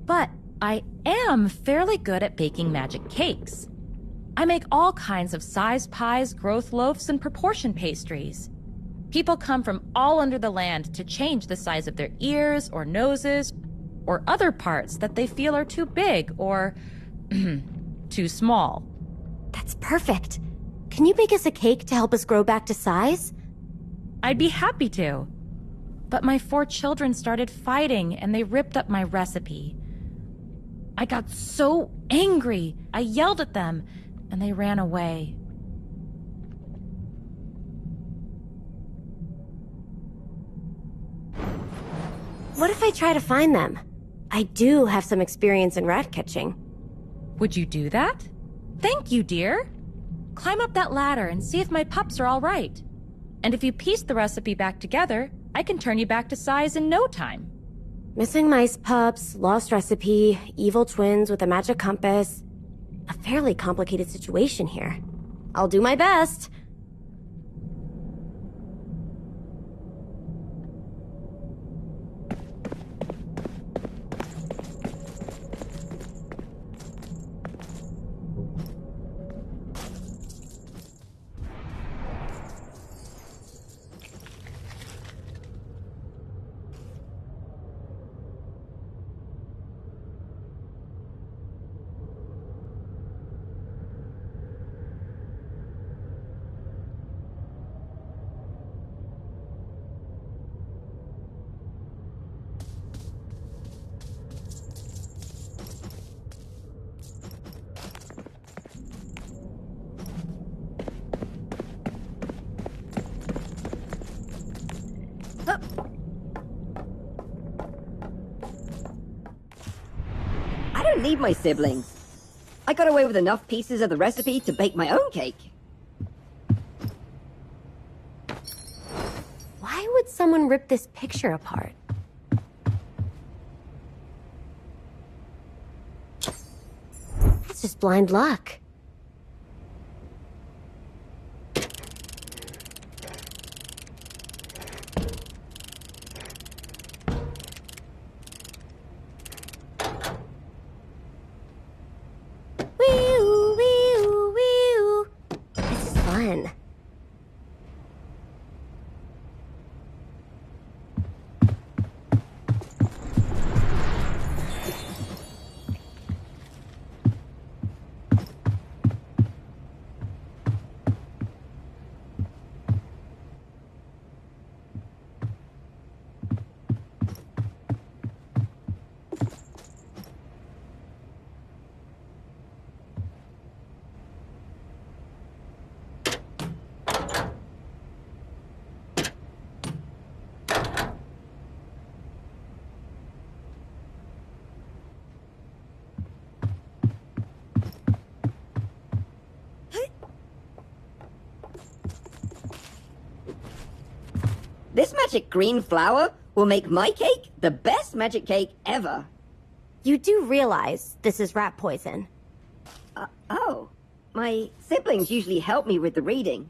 But I am fairly good at baking magic cakes. I make all kinds of size pies, growth loaves, and proportion pastries. People come from all under the land to change the size of their ears or noses or other parts that they feel are too big or too small.
That's perfect. Can you bake us a cake to help us grow back to size?
I'd be happy to. But my 4 children started fighting and they ripped up my recipe. I got so angry. I yelled at them and they ran away.
What if I try to find them? I do have some experience in rat catching.
Would you do that? Thank you, dear. Climb up that ladder and see if my pups are all right. And if you piece the recipe back together, I can turn you back to size in no time.
Missing mice pups, lost recipe, evil twins with a magic compass. A fairly complicated situation here. I'll do my best.
I don't need my siblings. I got away with enough pieces of the recipe to bake my own cake.
Why would someone rip this picture apart? That's just blind luck. Wee-oo, wee-oo, wee-oo. This is fun.
This magic green flower will make my cake the best magic cake ever.
You do realize this is rat poison.
Oh. My siblings usually help me with the reading.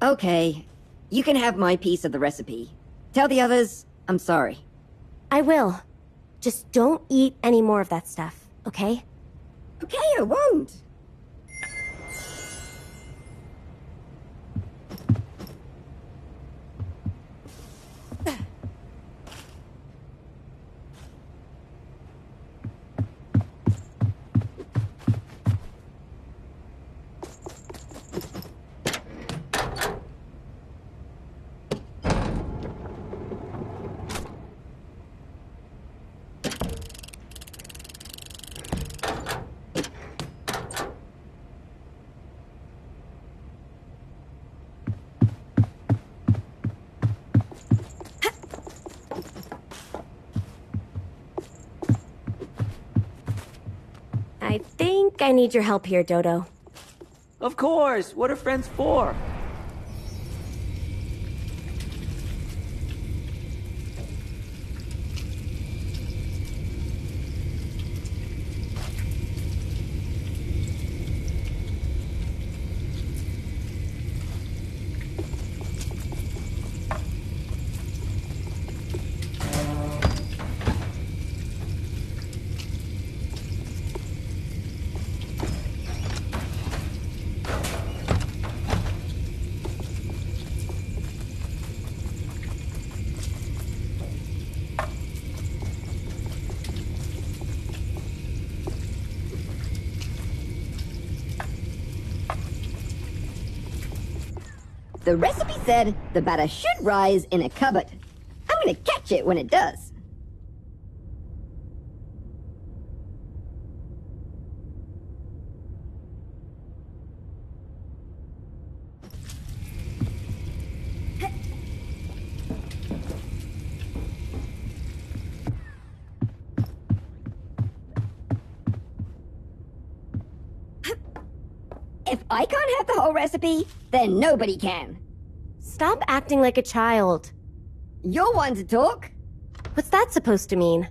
Okay, you can have my piece of the recipe. Tell the others I'm sorry.
I will. Just don't eat any more of that stuff, okay?
Okay, I won't.
I think I need your help here, Dodo.
Of course, what are friends for?
The recipe said the batter should rise in a cupboard. I'm gonna catch it when it does. If I can't have the whole recipe, then nobody can.
Stop acting like a child.
You're one to talk.
What's that supposed to mean?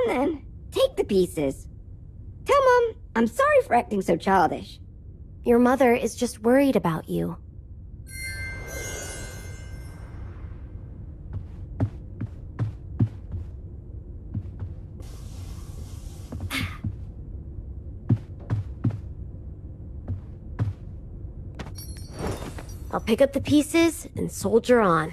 Then, take the pieces. Tell Mom I'm sorry for acting so childish.
Your mother is just worried about you. I'll pick up the pieces and soldier on.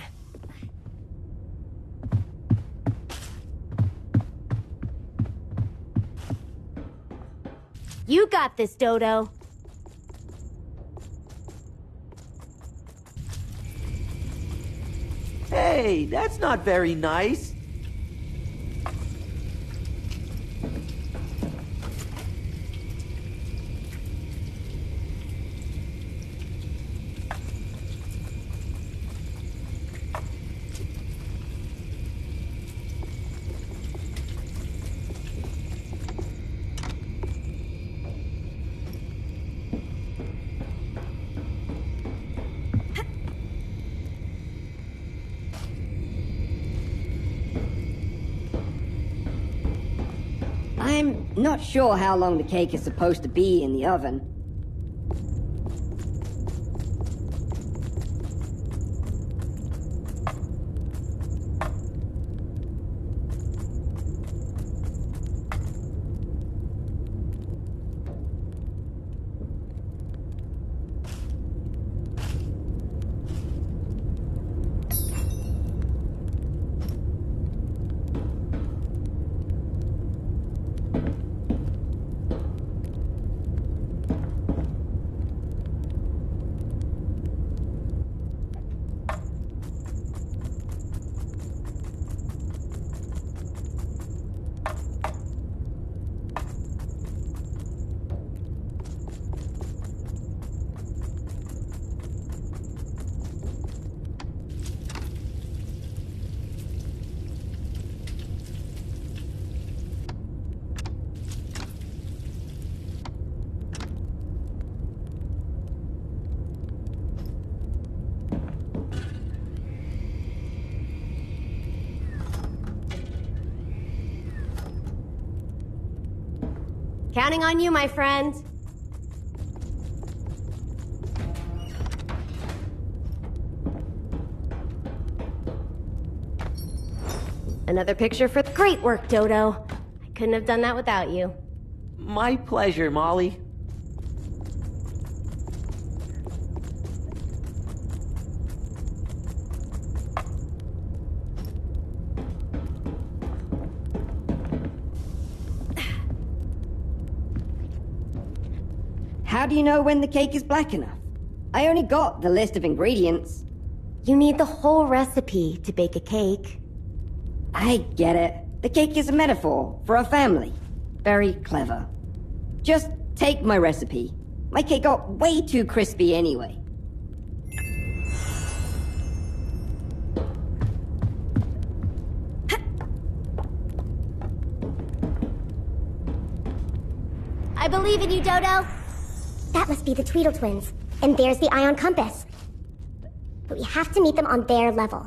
You got this, Dodo.
Hey, that's not very nice.
Not sure how long the cake is supposed to be in the oven.
Counting on you, my friend. Another picture for... Great work, Dodo. I couldn't have done that without you.
My pleasure, Molly.
How do you know when the cake is black enough? I only got the list of ingredients.
You need the whole recipe to bake a cake.
I get it. The cake is a metaphor for a family. Very clever. Just take my recipe. My cake got way too crispy anyway.
I believe in you, Dodo.
That must be the Tweedle twins. And there's the ion compass. But we have to meet them on their level.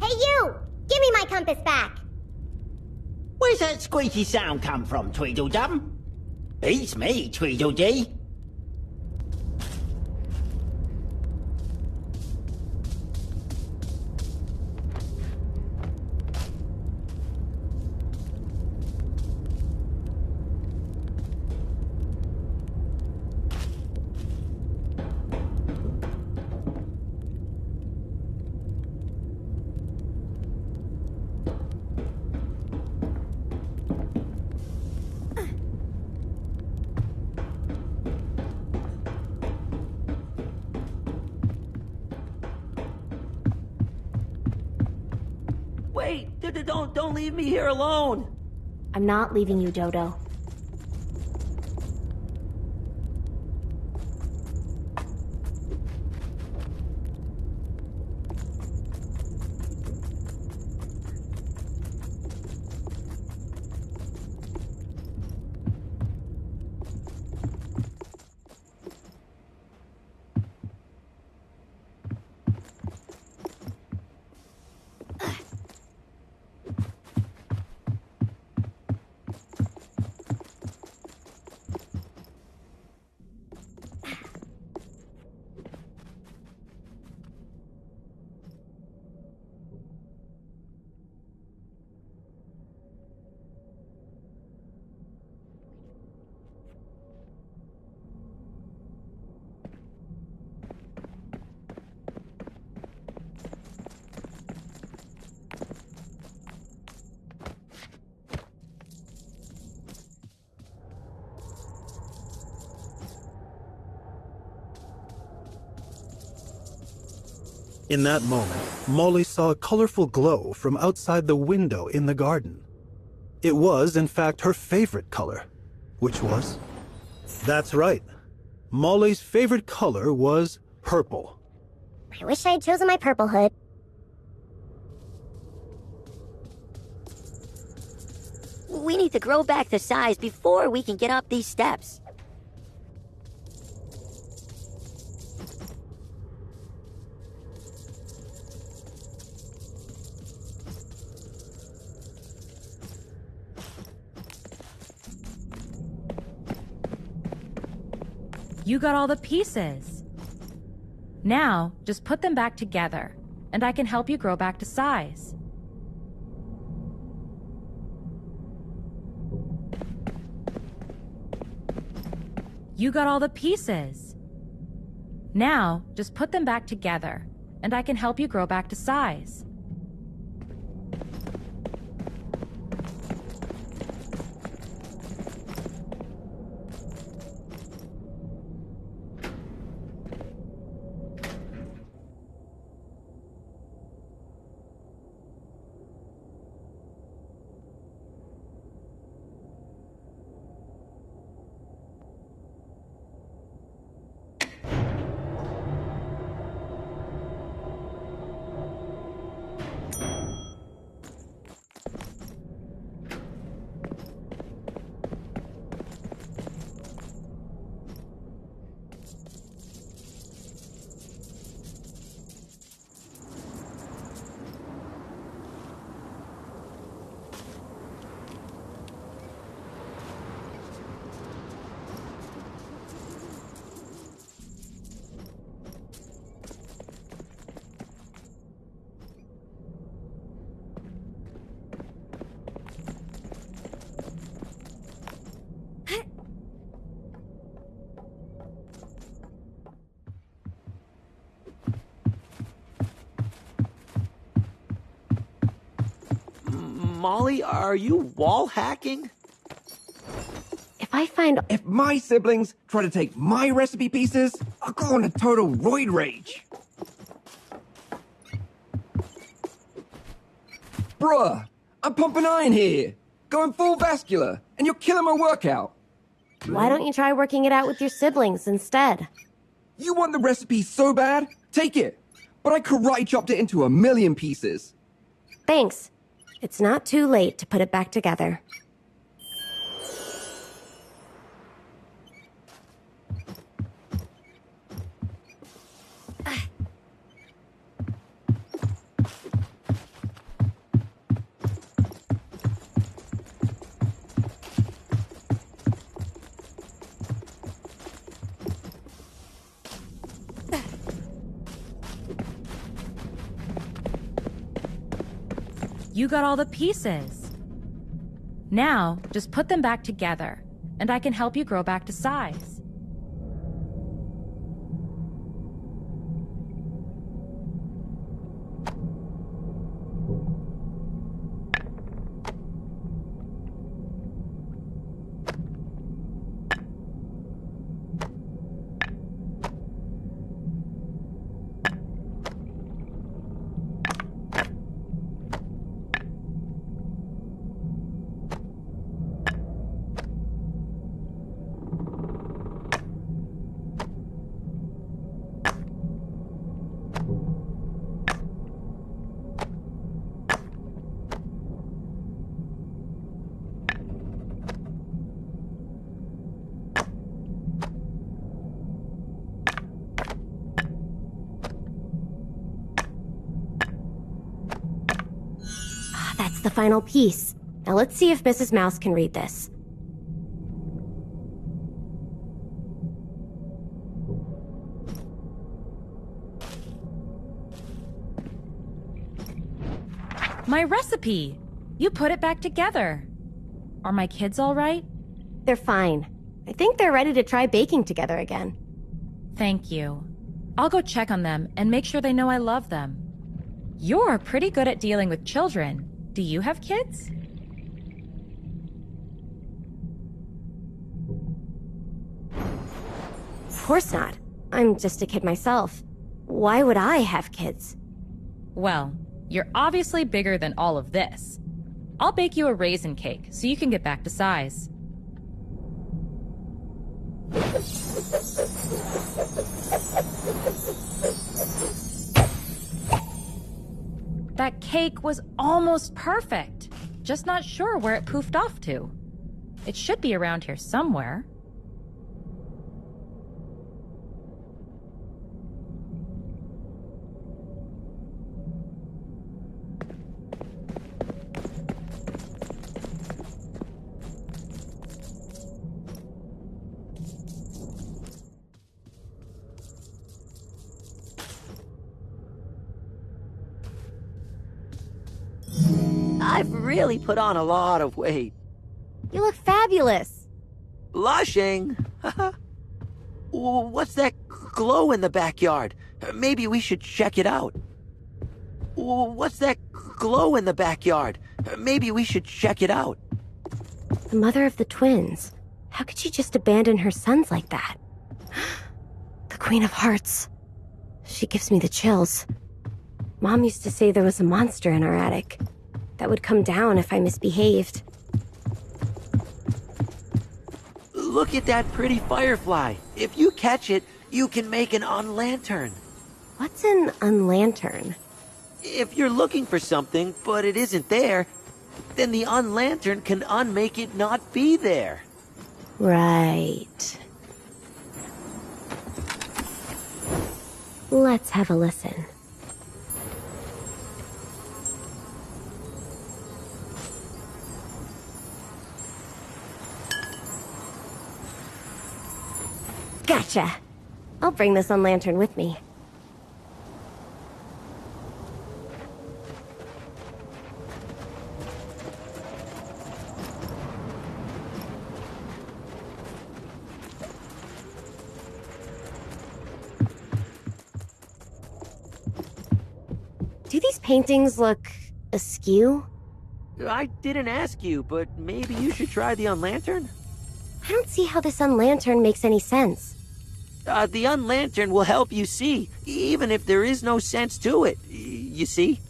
Hey you! Give me my compass back!
Where's that squeaky sound come from, Tweedledum? Beats me, Tweedledee.
Wait! Don't leave me here alone!
I'm not leaving you, Dodo.
In that moment, Molly saw a colorful glow from outside the window in the garden. It was, in fact, her favorite color. Which was? That's right. Molly's favorite color was purple.
I wish I had chosen my purple hood.
We need to grow back to size before we can get up these steps.
You got all the pieces. Now, just put them back together, and I can help you grow back to size. You got all the pieces. Now, just put them back together, and I can help you grow back to size.
Molly, are you wall hacking?
If my siblings try to take my recipe pieces, I'll go on a total roid rage. Bruh, I'm pumping iron here, going full vascular, and you're killing my workout.
Why don't you try working it out with your siblings instead?
You want the recipe so bad? Take it. But I karate chopped it into 1,000,000 pieces.
Thanks. It's not too late to put it back together.
You got all the pieces. Now, just put them back together, and I can help you grow back to size.
That's the final piece. Now let's see if Mrs. Mouse can read this.
My recipe! You put it back together. Are my kids all right?
They're fine. I think they're ready to try baking together again.
Thank you. I'll go check on them and make sure they know I love them. You're pretty good at dealing with children. Do you have kids?
Of course not. I'm just a kid myself. Why would I have kids?
Well, you're obviously bigger than all of this. I'll bake you a raisin cake so you can get back to size. That cake was almost perfect. just not sure where it poofed off to. It should be around here somewhere.
I've really put on a lot of weight.
You look fabulous.
Blushing? What's that glow in the backyard? Maybe we should check it out. What's that glow in the backyard? Maybe we should check it out.
The mother of the twins. How could she just abandon her sons like that? The Queen of Hearts. She gives me the chills. Mom used to say there was a monster in our attic that would come down if I misbehaved.
Look at that pretty firefly. If you catch it, you can make an unlantern.
What's an unlantern?
If you're looking for something, but it isn't there, then the unlantern can unmake it not be there.
Right. Let's have a listen. Gotcha. I'll bring this unlantern with me. Do these paintings look askew?
I didn't ask you, but maybe you should try the unlantern?
I don't see how this unlantern makes any sense.
The unlantern will help you see, even if there is no sense to it, you see?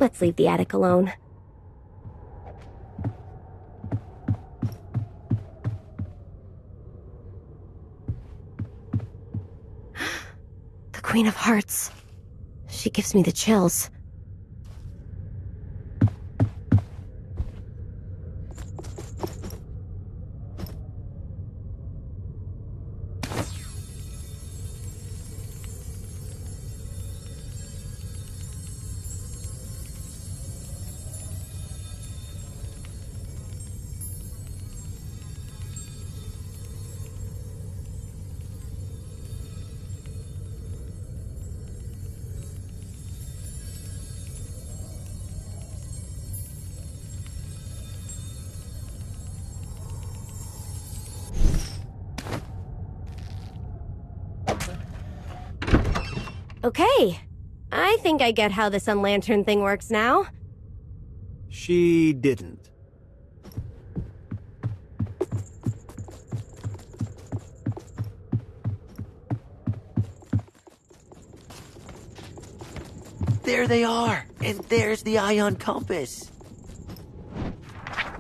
Let's leave the attic alone. The Queen of Hearts. She gives me the chills. Okay. I think I get how the sun lantern thing works now.
She didn't.
There they are, and there's the ion compass.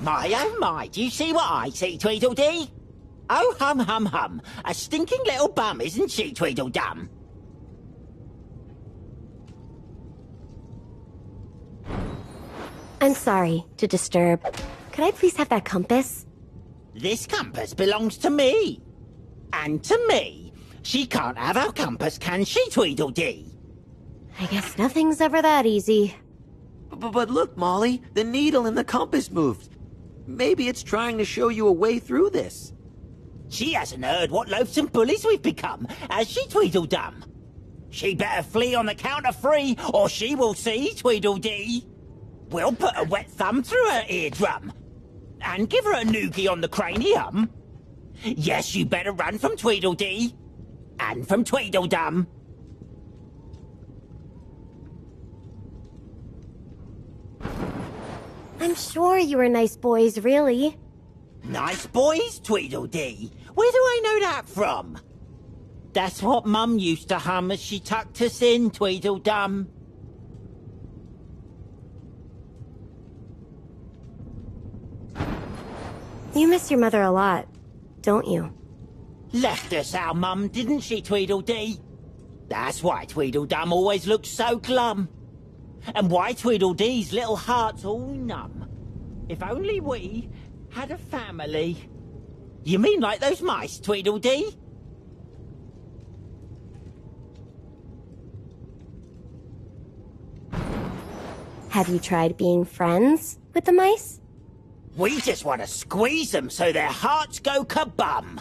My oh my, do you see what I see, Tweedledee? Oh hum hum hum, a stinking little bum, isn't she, Tweedledum?
I'm sorry to disturb. Could I please have that compass?
This compass belongs to me. And to me. She can't have our compass, can she, Tweedledee?
I guess nothing's ever that easy.
But look, Molly, the needle in the compass moved. Maybe it's trying to show you a way through this.
She hasn't heard what loathsome bullies we've become, has she, Tweedledum? She better flee on the count of 3, or she will see, Tweedledee. We'll put a wet thumb through her eardrum. And give her a noogie on the cranium. Yes, you better run from Tweedledee. And from Tweedledum.
I'm sure you were nice boys, really.
Nice boys, Tweedledee? Where do I know that from? That's what Mum used to hum as she tucked us in, Tweedledum.
You miss your mother a lot, don't you?
Left us our Mum, didn't she, Tweedledee? That's why Tweedledum always looks so glum. And why Tweedledee's little heart's all numb. If only we had a family. You mean like those mice, Tweedledee?
Have you tried being friends with the mice?
We just want to squeeze them so their hearts go kabum.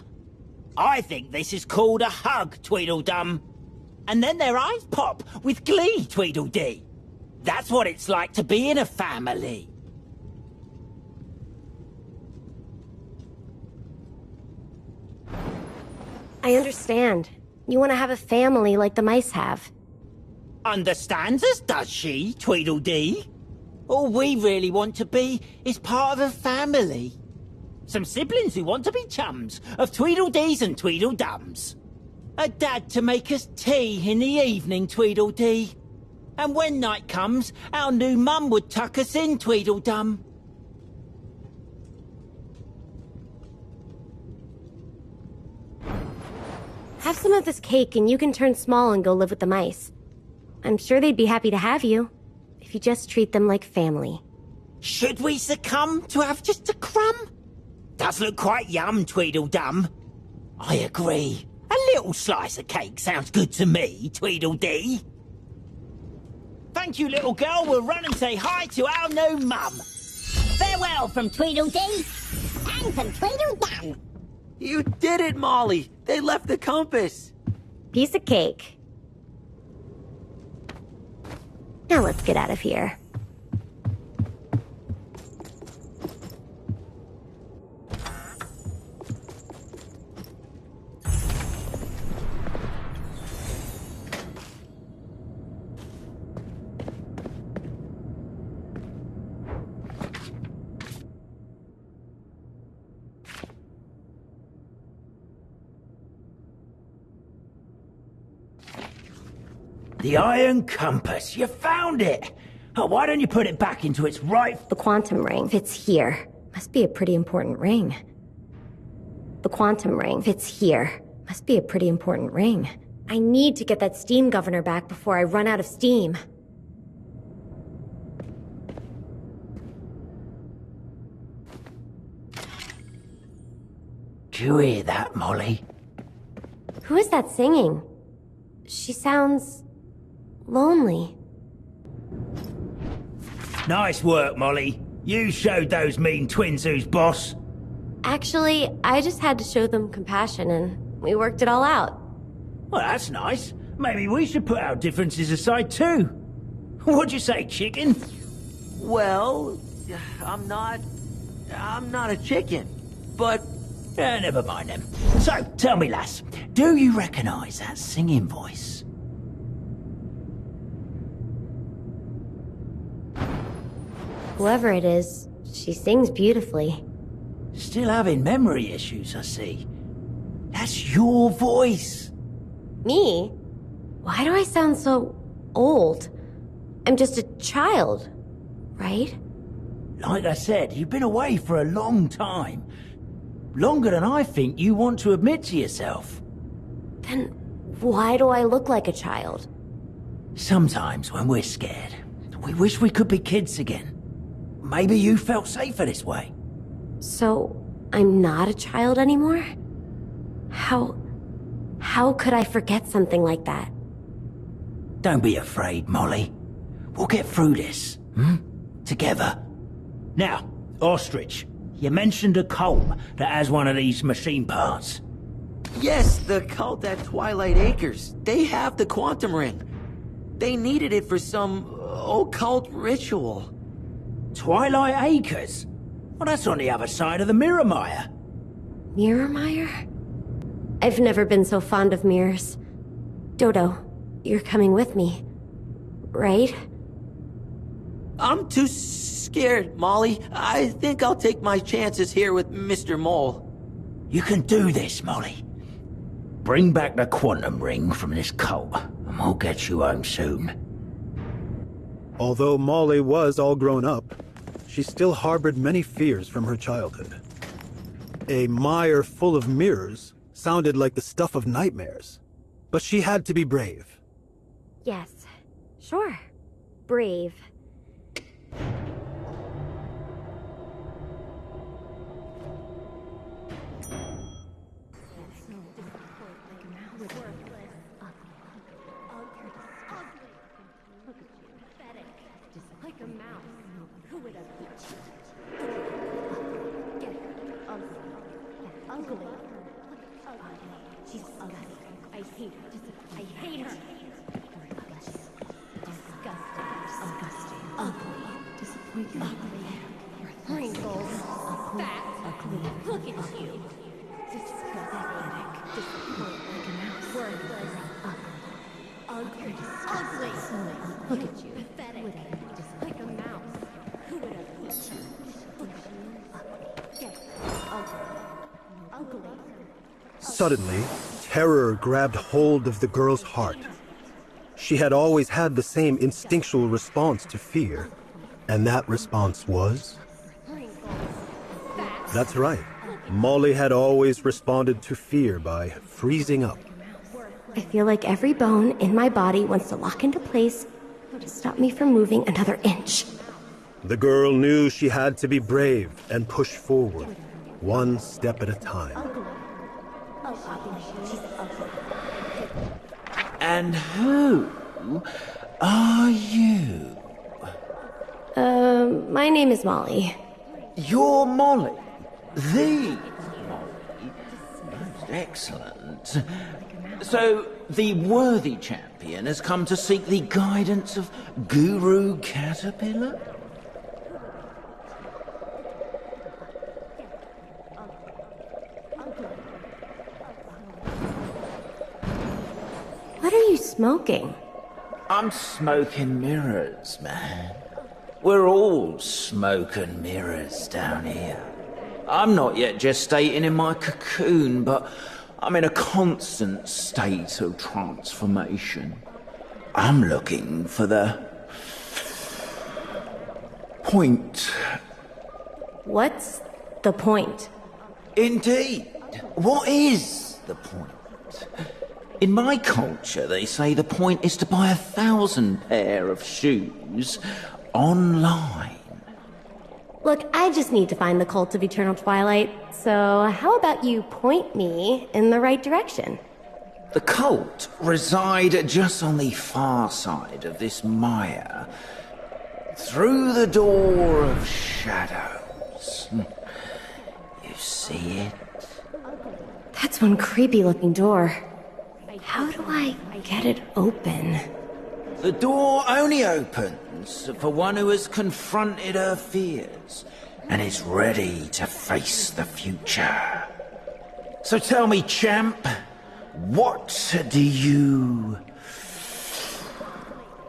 I think this is called a hug, Tweedledum. And then their eyes pop with glee, Tweedledee. That's what it's like to be in a family.
I understand. You want to have a family like the mice have.
Understands us, does she, Tweedledee? All we really want to be is part of a family. Some siblings who want to be chums of Tweedledees and Tweedledums. A dad to make us tea in the evening, Tweedledee. And when night comes, our new mum would tuck us in, Tweedledum.
Have some of this cake and you can turn small and go live with the mice. I'm sure they'd be happy to have you, if you just treat them like family.
Should we succumb to have just a crumb? Does look quite yum, Tweedledum. I agree. A little slice of cake sounds good to me, Tweedledee. Thank you, little girl. We'll run and say hi to our new mum.
Farewell from Tweedledee and from Tweedledum.
You did it, Molly! They left the compass!
Piece of cake. Now let's get out of here.
The iron compass. You found it. Oh, why don't you put it back into its right...
The quantum ring fits here. Must be a pretty important ring. The quantum ring fits here. Must be a pretty important ring. I need to get that steam governor back before I run out of steam.
Do you hear that, Molly?
Who is that singing? She sounds... lonely.
Nice work, Molly. You showed those mean twins who's boss.
Actually, I just had to show them compassion and we worked it all out.
Well, that's nice. Maybe we should put our differences aside too. What'd you say, chicken?
Well, I'm not a chicken, but...
Never mind then. So, tell me, lass, do you recognise that singing voice?
Whoever it is, she sings beautifully.
Still having memory issues, I see. That's your voice.
Me? Why do I sound so old? I'm just a child, right?
Like I said, you've been away for a long time. Longer than I think you want to admit to yourself.
Then why do I look like a child?
Sometimes when we're scared, we wish we could be kids again. Maybe you felt safer this way.
So, I'm not a child anymore? How could I forget something like that?
Don't be afraid, Molly. We'll get through this, together. Now, Ostrich, you mentioned a cult that has one of these machine parts.
Yes, the cult at Twilight Acres. They have the quantum ring. They needed it for some occult ritual.
Twilight Acres? Well, that's on the other side of the Mirrormire.
Mirrormire? I've never been so fond of mirrors. Dodo, you're coming with me, right?
I'm too scared, Molly. I think I'll take my chances here with Mr. Mole.
You can do this, Molly. Bring back the quantum ring from this cult, and we'll get you home soon.
Although Molly was all grown up, she still harbored many fears from her childhood. A mire full of mirrors sounded like the stuff of nightmares, but she had to be brave.
Yes, sure. Brave.
Suddenly, terror grabbed hold of the girl's heart. She had always had the same instinctual response to fear, and that response was... That's right. Molly had always responded to fear by freezing up.
I feel like every bone in my body wants to lock into place to stop me from moving another inch.
The girl knew she had to be brave and push forward, one step at a time.
And who are you?
My name is Molly.
You're Molly. The Molly. Most excellent. So, the worthy champion has come to seek the guidance of Guru Caterpillar?
What are you smoking?
I'm smoking mirrors, man. We're all smoking mirrors down here. I'm not yet gestating in my cocoon, but I'm in a constant state of transformation. I'm looking for the point.
What's the point?
Indeed. What is the point? In my culture, they say the point is to buy 1,000 pair of shoes online.
Look, I just need to find the cult of eternal twilight, so how about you point me in the right direction?
The cult reside just on the far side of this mire, through the door of shadows. You see it?
That's one creepy-looking door. How do I get it open?
The door only opens for one who has confronted her fears and is ready to face the future. So tell me, champ, what do you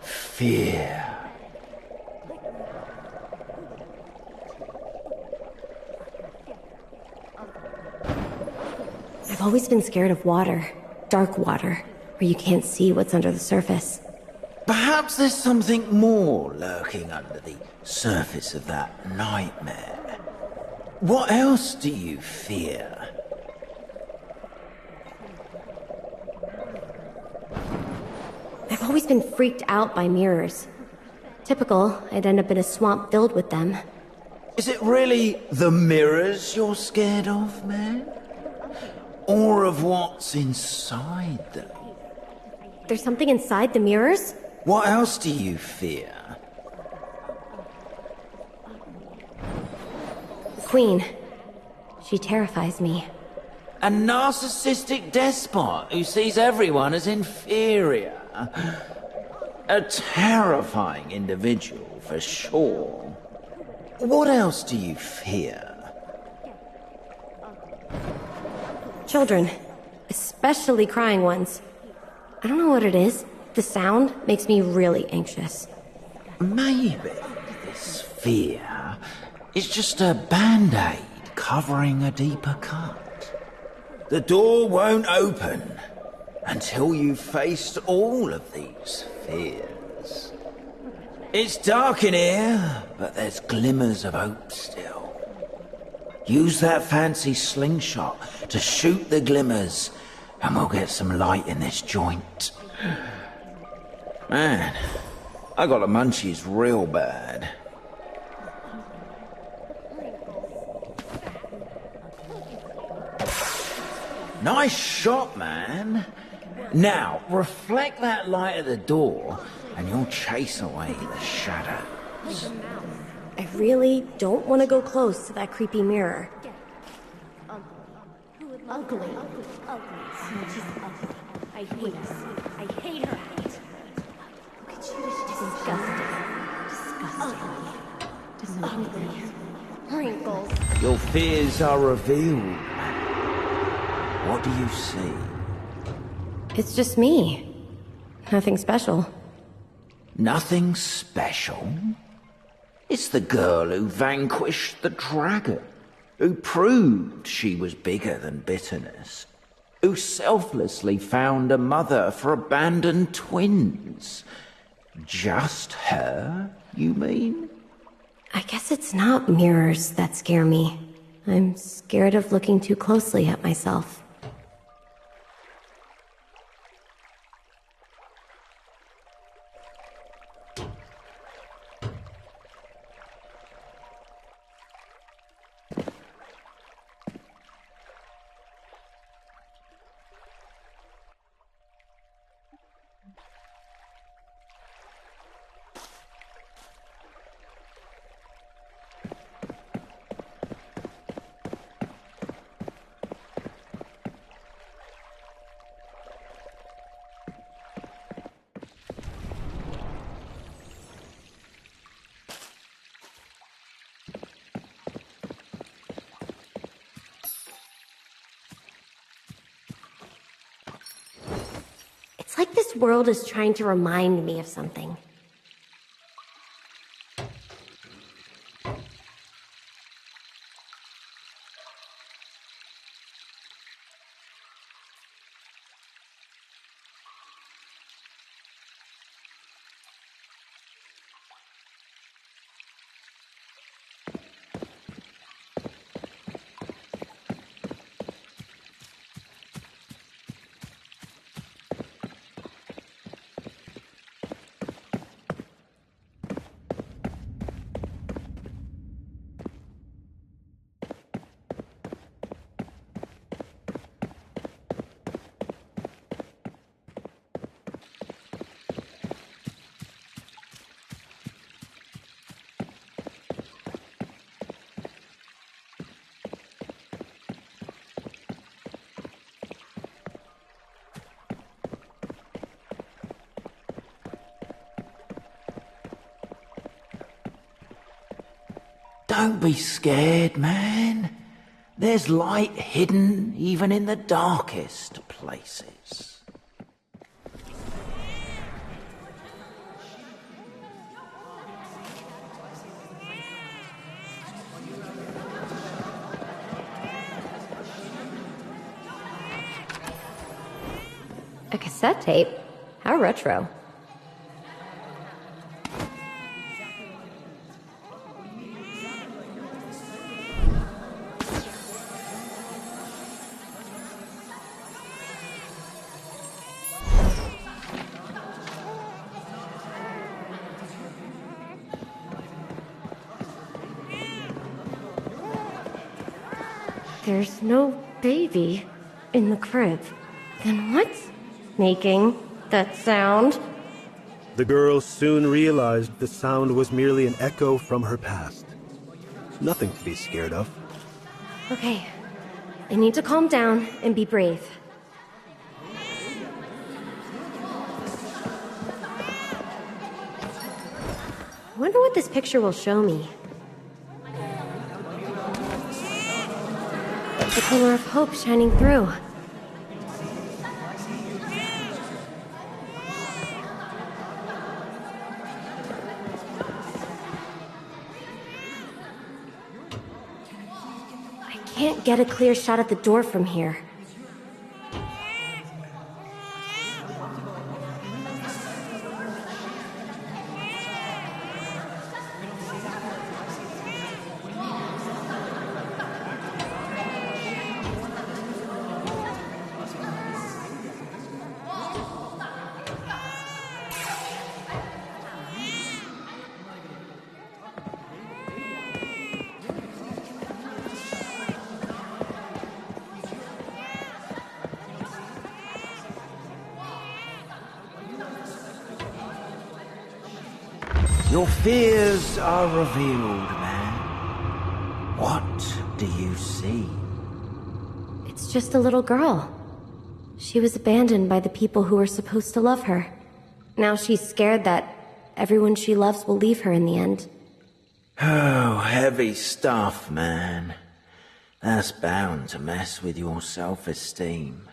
fear?
I've always been scared of water. Dark water, where you can't see what's under the surface.
Perhaps there's something more lurking under the surface of that nightmare. What else do you fear?
I've always been freaked out by mirrors. Typical, I'd end up in a swamp filled with them.
Is it really the mirrors you're scared of, man? Or of what's inside them?
There's something inside the mirrors?
What else do you fear?
The Queen. She terrifies me.
A narcissistic despot who sees everyone as inferior. A terrifying individual, for sure. What else do you fear?
Children. Especially crying ones. I don't know what it is. The sound makes me really anxious.
Maybe this fear is just a band-aid covering a deeper cut. The door won't open until you've faced all of these fears. It's dark in here, but there's glimmers of hope still. Use that fancy slingshot to shoot the glimmers, and we'll get some light in this joint. Man, I got the munchies real bad. Nice shot, man. Now, reflect that light at the door, and you'll chase away the shadows.
I really don't want to go close to that creepy mirror. Ugly. She's ugly. I hate her. I hate her. Look at you. Disgusting. Ugly. Wrinkles.
Your fears are revealed. What do you see?
It's just me. Nothing special.
Nothing special? It's the girl who vanquished the dragon, who proved she was bigger than bitterness, who selflessly found a mother for abandoned twins. Just her, you mean?
I guess it's not mirrors that scare me. I'm scared of looking too closely at myself. It's like this world is trying to remind me of something.
don't be scared, man. There's light hidden even in the darkest places.
A cassette tape? How retro. There's no baby in the crib. Then what's making that sound?
The girl soon realized the sound was merely an echo from her past. Nothing to be scared of.
Okay, I need to calm down and be brave. I wonder what this picture will show me. The glimmer of hope shining through. I can't get a clear shot at the door from here.
Your fears are revealed, man. What do you see?
It's just a little girl. She was abandoned by the people who were supposed to love her. Now she's scared that everyone she loves will leave her in the end.
Oh, heavy stuff, man. That's bound to mess with your self-esteem.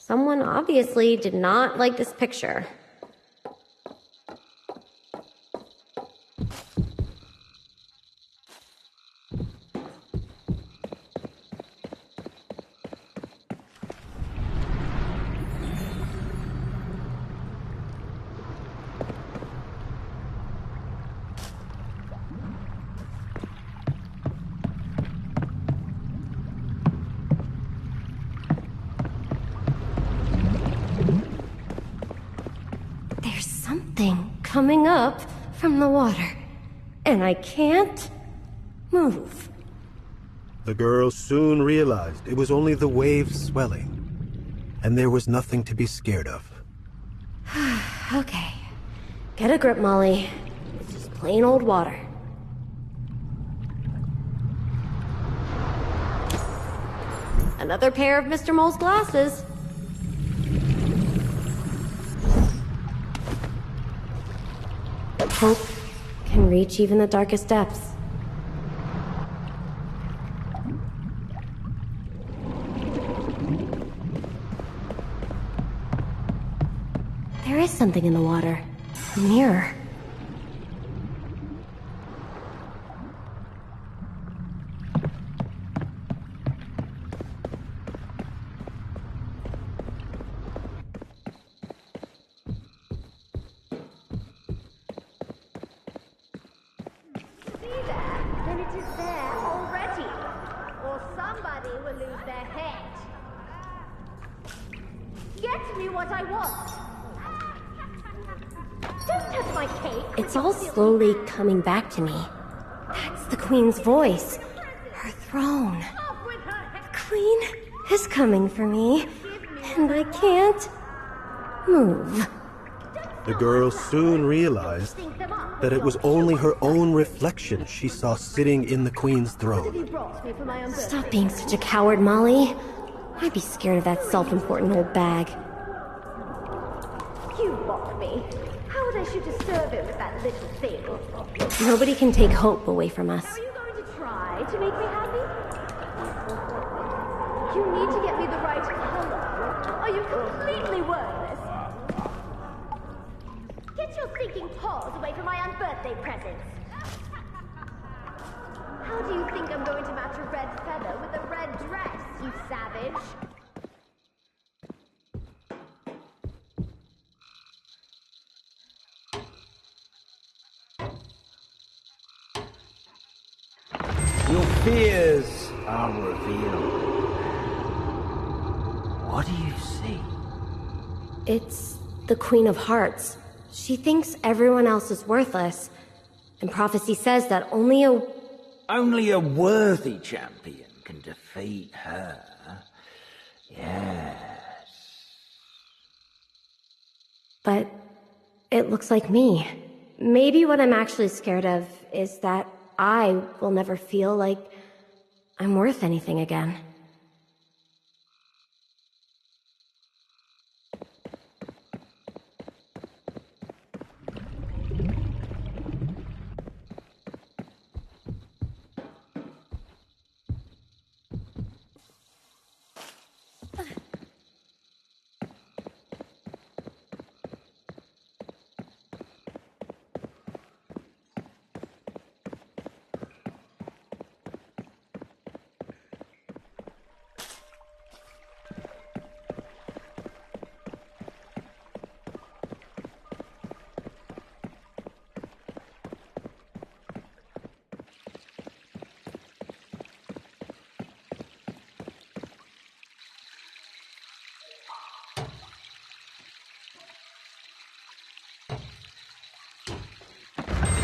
Someone obviously did not like this picture. Coming up from the water, and I can't move.
The girl soon realized it was only the waves swelling, and there was nothing to be scared of.
Okay, get a grip, Molly. It's just plain old water. Another pair of Mr. Mole's glasses. Hope can reach even the darkest depths. There is something in the water. A mirror.
Then it is there,
Get me what I want! Don't touch my cake! It's all slowly coming back to me. That's the Queen's voice. Her throne. The Queen is coming for me, and I can't move.
The girl soon realized that it was only her own reflection she saw sitting in the Queen's throne.
Stop being such a coward, Molly. I'd be scared of that self-important old bag.
You mock me. How would I shoot a servant with that little thing?
Nobody can take hope away from us.
Are you going to try to make me happy? You need to get me the right color. Are you completely worthless? Get your stinking paws away from my unbirthday presents. How do you think I'm going to match a red feather with a red dress, you savage?
Your fears are revealed. What do you see?
It's the Queen of Hearts. She thinks everyone else is worthless. And prophecy says that only
a worthy champion can defeat her. Yes.
But it looks like me. Maybe what I'm actually scared of is that I will never feel like I'm worth anything again.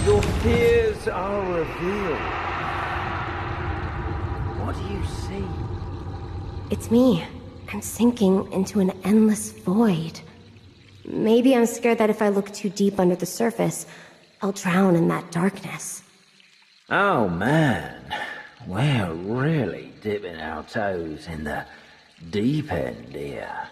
Your fears are revealed. What do you see?
It's me. I'm sinking into an endless void. Maybe I'm scared that if I look too deep under the surface, I'll drown in that darkness.
Oh man, we're really dipping our toes in the deep end here.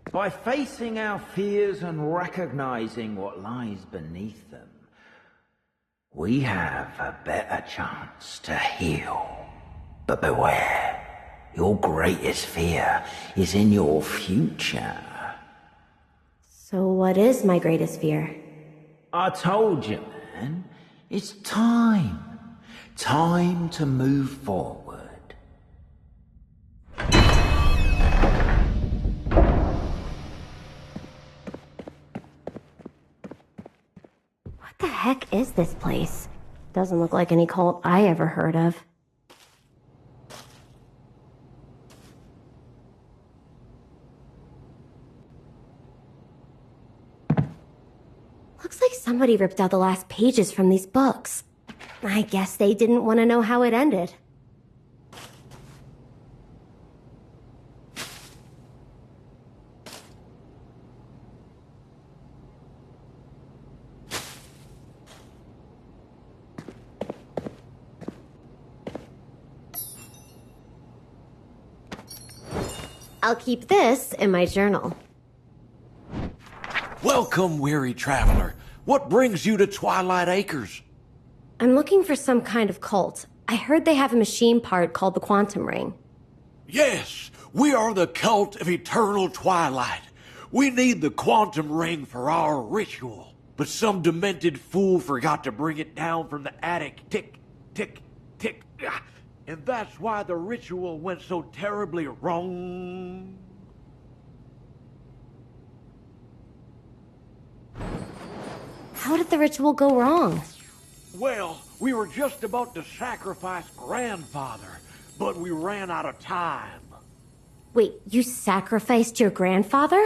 By facing our fears and recognizing what lies beneath them, we have a better chance to heal. But beware, your greatest fear is in your future.
So what is my greatest fear?
I told you, man. It's time. Time to move forward.
What the heck is this place? Doesn't look like any cult I ever heard of. Looks like somebody ripped out the last pages from these books. I guess they didn't want to know how it ended. I'll keep this in my journal.
Welcome, weary traveler. What brings you to Twilight Acres?
I'm looking for some kind of cult. I heard they have a machine part called the Quantum Ring.
Yes, we are the cult of eternal twilight. We need the Quantum Ring for our ritual. But some demented fool forgot to bring it down from the attic. Tick, tick, tick. And that's why the ritual went so terribly wrong.
How did the ritual go wrong?
Well, we were just about to sacrifice Grandfather, but we ran out of time.
Wait, you sacrificed your grandfather?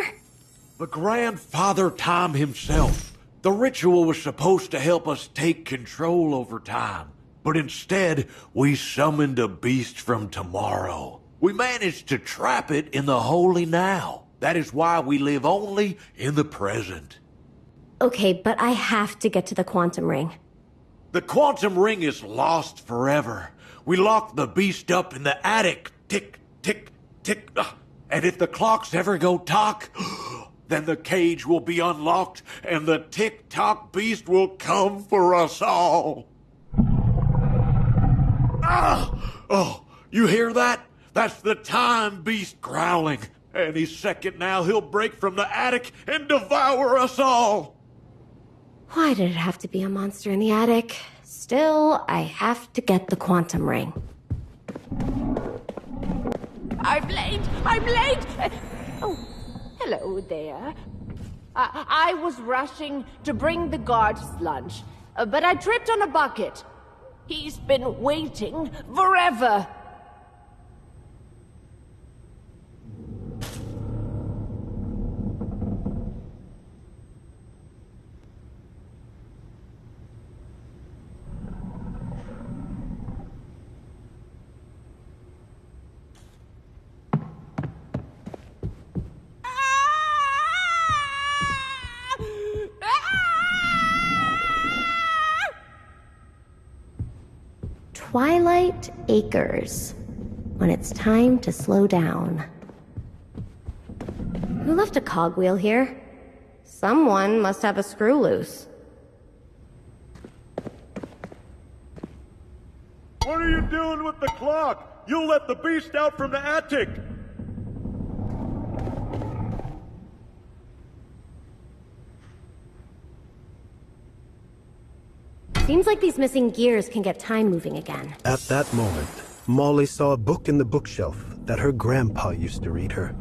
The Grandfather Time himself. The ritual was supposed to help us take control over time, but instead, we summoned a beast from tomorrow. We managed to trap it in the holy now. That is why we live only in the present.
Okay, but I have to get to the quantum ring.
The quantum ring is lost forever. We locked the beast up in the attic. Tick, tick, tick. And if the clocks ever go tock, then the cage will be unlocked and the tick-tock beast will come for us all. Oh, you hear that? That's the time beast growling. Any second now he'll break from the attic and devour us all.
Why did it have to be a monster in the attic? Still, I have to get the quantum ring.
I'm late! I'm late! Oh, hello there. I was rushing to bring the guard's lunch, but I tripped on a bucket. He's been waiting forever.
Twilight Acres. When it's time to slow down. Who left a cogwheel here? Someone must have a screw loose.
What are you doing with the clock? You'll let the beast out from the attic.
Seems like these missing gears can get time moving again.
At that moment, Molly saw a book in the bookshelf that her grandpa used to read her.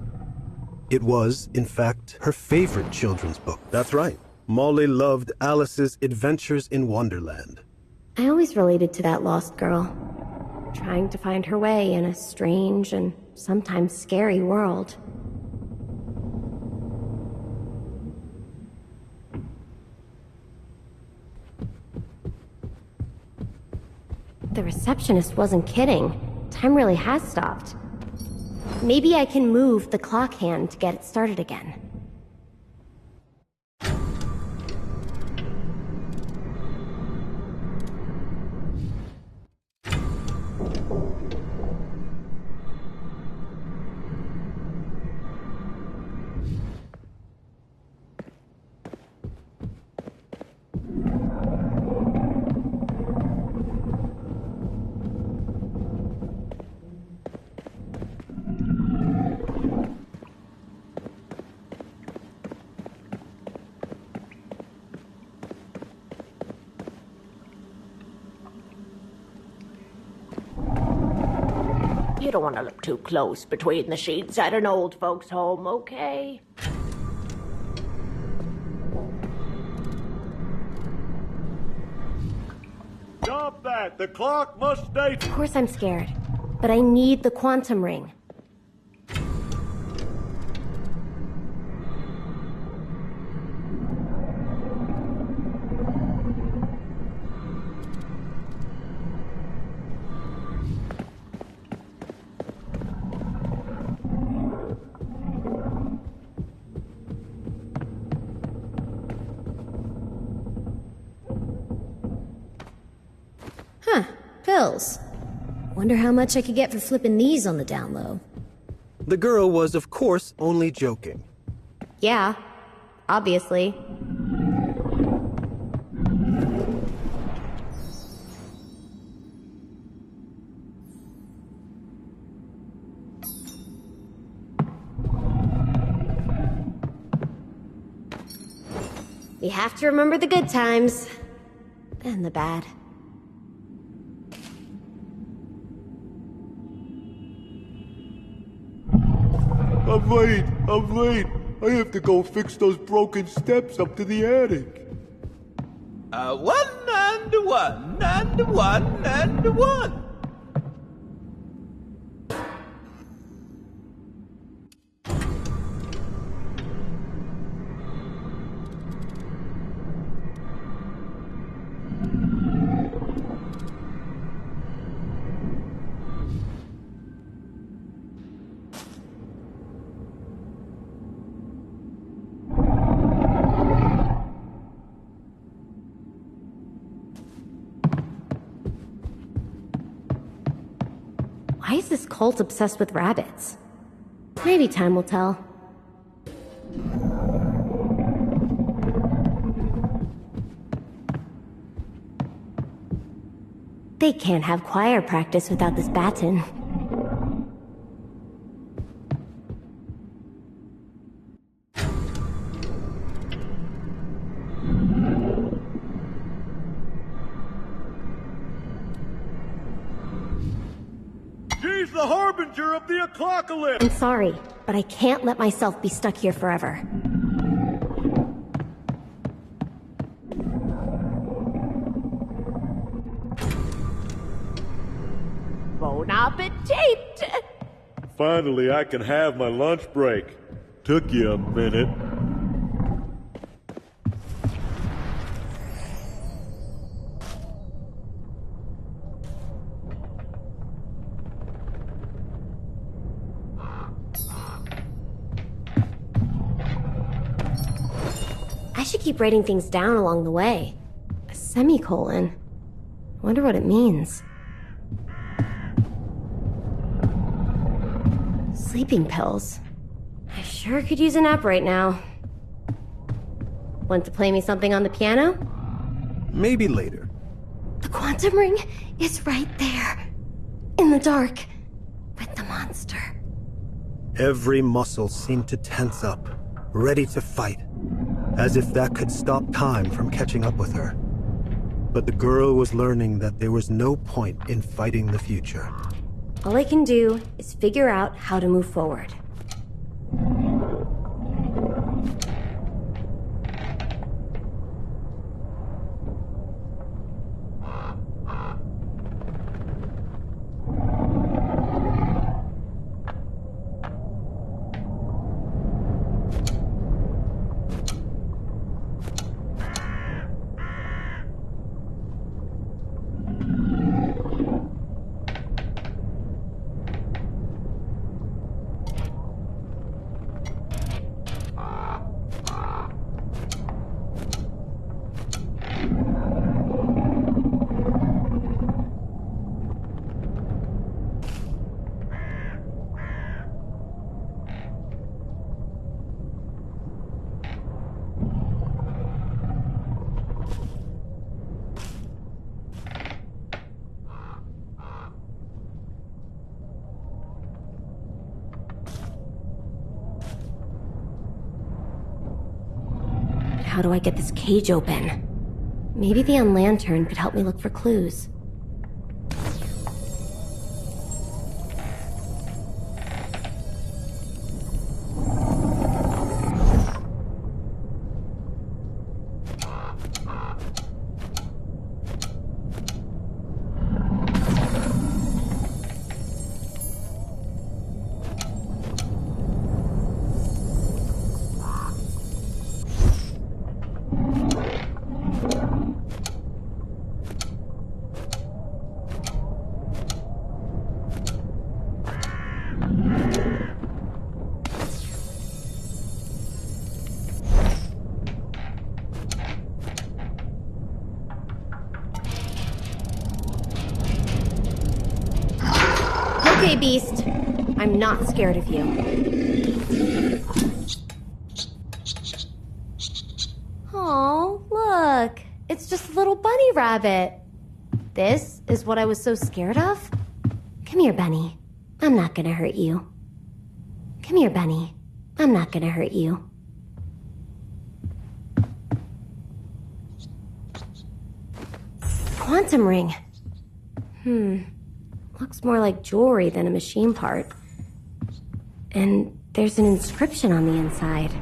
It was, in fact, her favorite children's book. That's right. Molly loved Alice's Adventures in Wonderland.
I always related to that lost girl, trying to find her way in a strange and sometimes scary world. The receptionist wasn't kidding. Time really has stopped. Maybe I can move the clock hand to get it started again.
You don't want to look too close between the sheets at an old folks' home, okay?
Stop that! The clock must stay...
Of course I'm scared, but I need the quantum ring. Huh, pills. Wonder how much I could get for flipping these on the down low.
The girl was, of course, only joking.
Yeah, obviously. We have to remember the good times. And the bad.
I'm late. I have to go fix those broken steps up to the attic.
1 and 1 and 1 and 1.
Why is this cult obsessed with rabbits? Maybe time will tell. They can't have choir practice without this baton.
She's the harbinger of the apocalypse!
I'm sorry, but I can't let myself be stuck here forever.
Bon appetit!
Finally, I can have my lunch break. Took you a minute.
I should keep writing things down along the way. A semicolon. I wonder what it means. Sleeping pills. I sure could use a nap right now. Want to play me something on the piano?
Maybe later.
The quantum ring is right there. In the dark. With the monster.
Every muscle seemed to tense up, ready to fight, as if that could stop time from catching up with her. But the girl was learning that there was no point in fighting the future.
All I can do is figure out how to move forward. How do I get this cage open? Maybe the lantern could help me look for clues. Okay, Beast. I'm not scared of you. Oh, look. It's just a little bunny rabbit. This is what I was so scared of? Come here, Bunny. I'm not gonna hurt you. Come here, Bunny. I'm not gonna hurt you. Quantum ring. Looks more like jewelry than a machine part. And There's an inscription on the inside.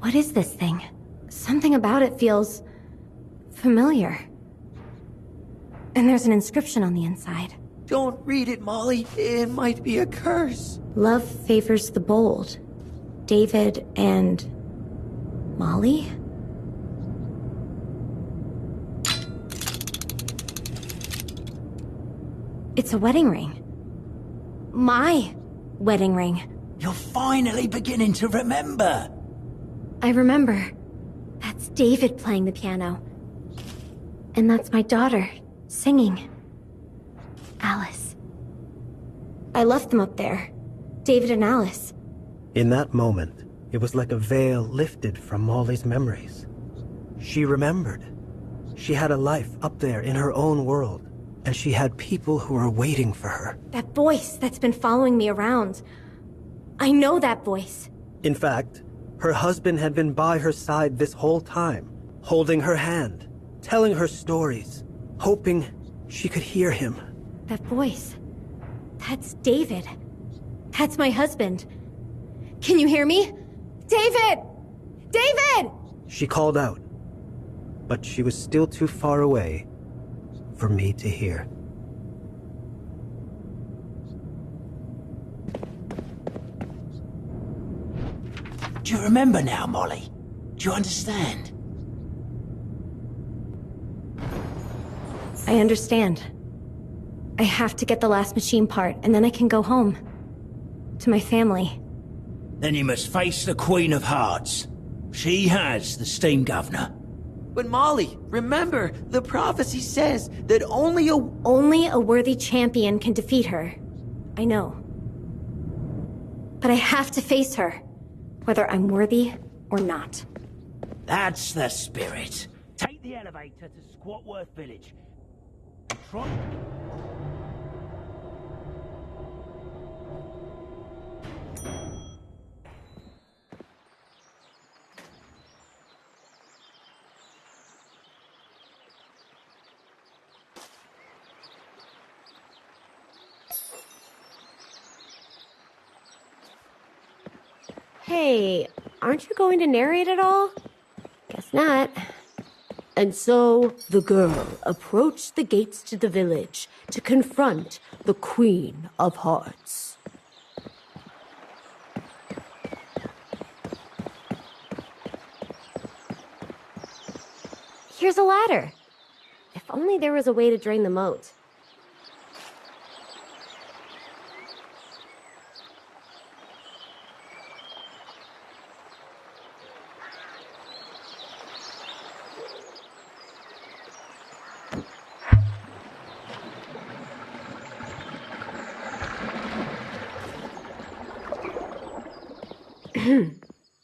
What is this thing? Something about it feels familiar. And there's an inscription on the inside.
Don't read it, Molly. It might be a curse.
Love favors the bold. David and Molly? It's a wedding ring. My wedding ring.
You're finally beginning to remember.
I remember. That's David playing the piano. And that's my daughter, singing. Alice. I left them up there. David and Alice.
In that moment, it was like a veil lifted from Molly's memories. She remembered. She had a life up there in her own world, and she had people who were waiting for her.
That voice that's been following me around. I know that voice.
In fact, her husband had been by her side this whole time, holding her hand, telling her stories, hoping she could hear him.
That voice. That's David. That's my husband. Can you hear me? David! David!
She called out, but she was still too far away for me to hear.
Do you remember now, Molly? Do you understand?
I understand. I have to get the last machine part, and then I can go home. To my family.
Then you must face the Queen of Hearts. She has the Steam Governor.
But Molly, remember, the prophecy says that only
a worthy champion can defeat her. I know. But I have to face her, whether I'm worthy or not.
That's the spirit. Take the elevator to Squatworth Village. And try...
Hey, aren't you going to narrate it all? Guess not.
And so the girl approached the gates to the village to confront the Queen of Hearts.
Here's a ladder. If only there was a way to drain the moat.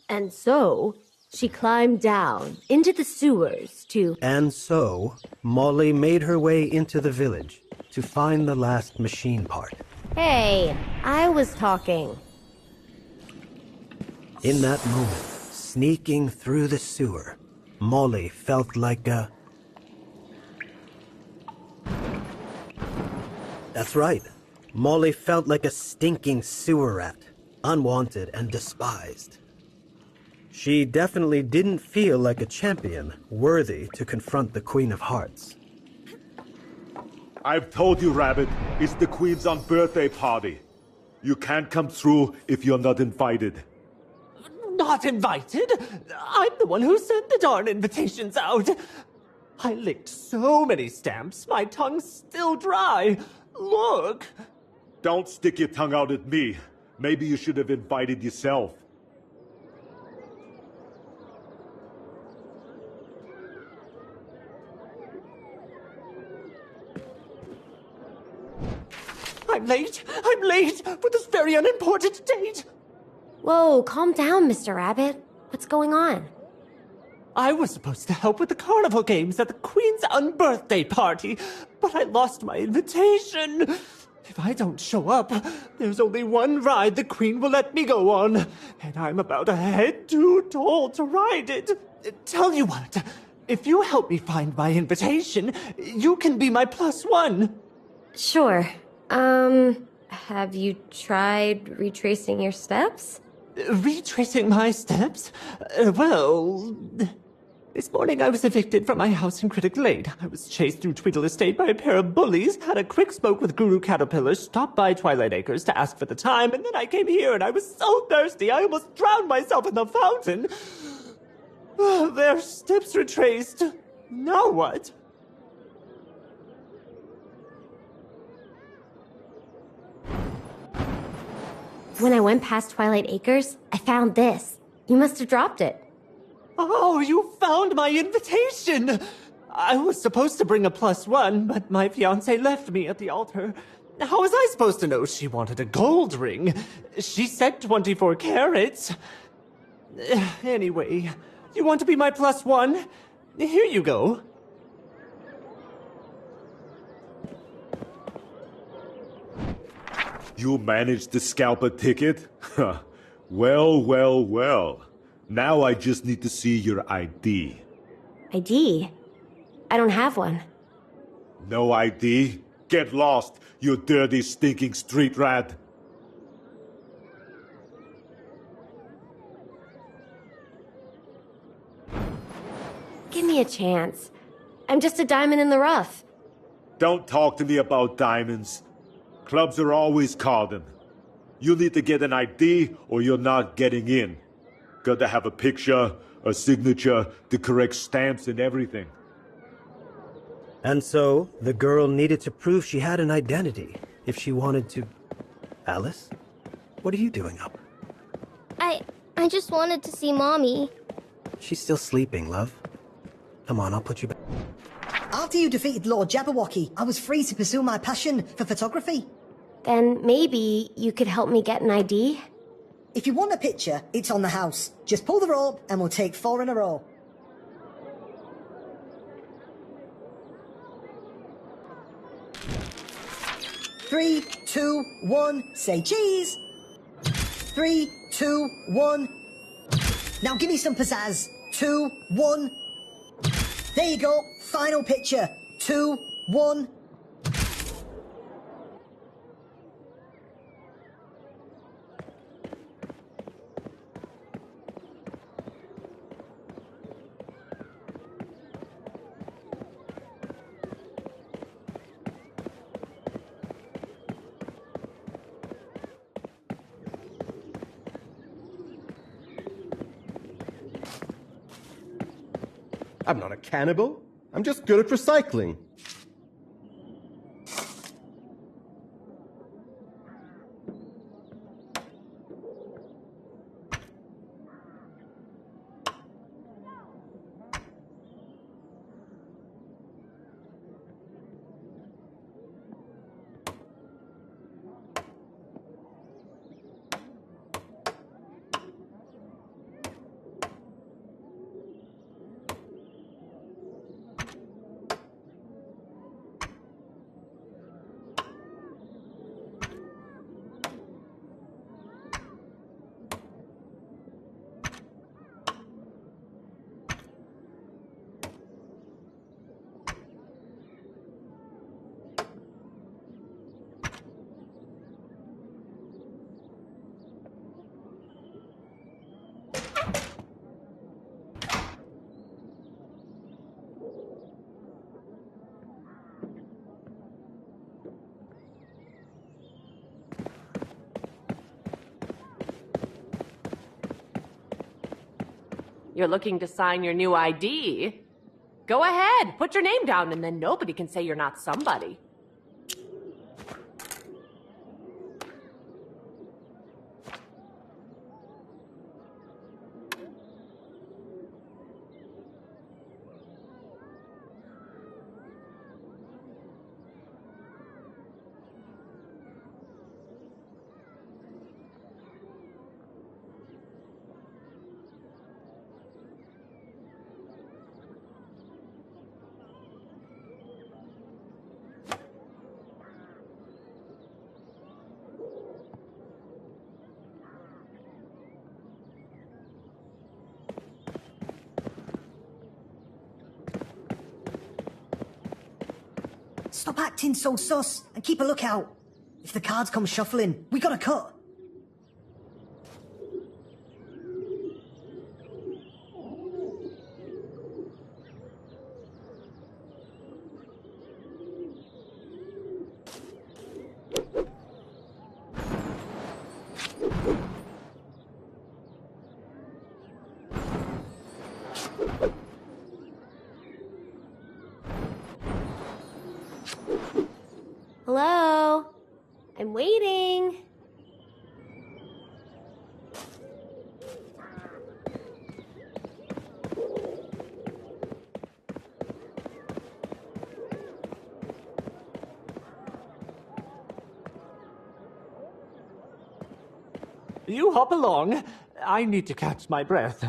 And so, she climbed down into the sewers to...
And so, Molly made her way into the village to find the last machine part.
Hey, I was talking.
In that moment, sneaking through the sewer, Molly felt like a... That's right. Molly felt like a stinking sewer rat, unwanted and despised. She definitely didn't feel like a champion worthy to confront the Queen of Hearts.
I've told you, Rabbit, it's the Queen's birthday party. You can't come through if you're not invited.
Not invited? I'm the one who sent the darn invitations out. I licked so many stamps, my tongue's still dry. Look.
Don't stick your tongue out at me. Maybe you should have invited yourself.
I'm late for this very unimportant date.
Whoa, calm down, Mr. Rabbit. What's going on?
I was supposed to help with the carnival games at the Queen's unbirthday party, but I lost my invitation. If I don't show up, there's only one ride the Queen will let me go on, and I'm about a head too tall to ride it. Tell you what, If you help me find my invitation, you can be my +1.
Sure. Have you tried retracing your steps?
Retracing my steps? Well... This morning I was evicted from my house in Critic Lane. I was chased through Tweedle Estate by a pair of bullies, had a quick smoke with Guru Caterpillar, stopped by Twilight Acres to ask for the time, and then I came here and I was so thirsty I almost drowned myself in the fountain. Their steps retraced. Now what?
When I went past Twilight Acres, I found this. You must have dropped it.
Oh, you found my invitation! I was supposed to bring a +1, but my fiancé left me at the altar. How was I supposed to know she wanted a gold ring? She said 24 carats. Anyway, you want to be my +1? Here you go.
You managed to scalp a ticket? Well, well, well. Now I just need to see your ID.
ID? I don't have one.
No ID? Get lost, you dirty, stinking street rat.
Give me a chance. I'm just a diamond in the rough.
Don't talk to me about diamonds. Clubs are always carding. You need to get an ID or you're not getting in. Gotta have a picture, a signature, the correct stamps and everything.
And so, the girl needed to prove she had an identity if she wanted to... Alice? What are you doing up?
I just wanted to see Mommy.
She's still sleeping, love. Come on, I'll put you back.
After you defeated Lord Jabberwocky, I was free to pursue my passion for photography.
Then maybe you could help me get an ID?
If you want a picture, it's on the house. Just pull the rope and we'll take 4 in a row. Three, 2, 1, say cheese. 3, 2, 1. Now give me some pizzazz. 2, 1. There you go. Final picture. 2, 1.
I'm not a cannibal. I'm just good at recycling.
You're looking to sign your new ID? Go ahead, put your name down, and then nobody can say you're not somebody.
Stop acting so sus and keep a lookout. If the cards come shuffling, we gotta cut.
Hello? I'm waiting.
You hop along. I need to catch my breath.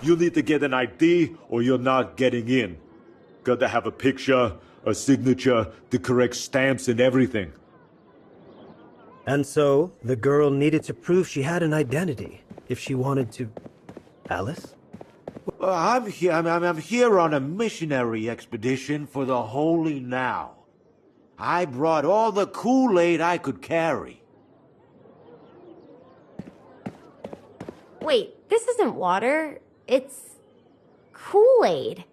You need to get an ID or you're not getting in. Gotta have a picture, a signature, the correct stamps and everything.
And so, the girl needed to prove she had an identity if she wanted to... Alice?
I'm here on a missionary expedition for the Holy Now. I brought all the Kool-Aid I could carry.
Wait, this isn't water. It's Kool-Aid.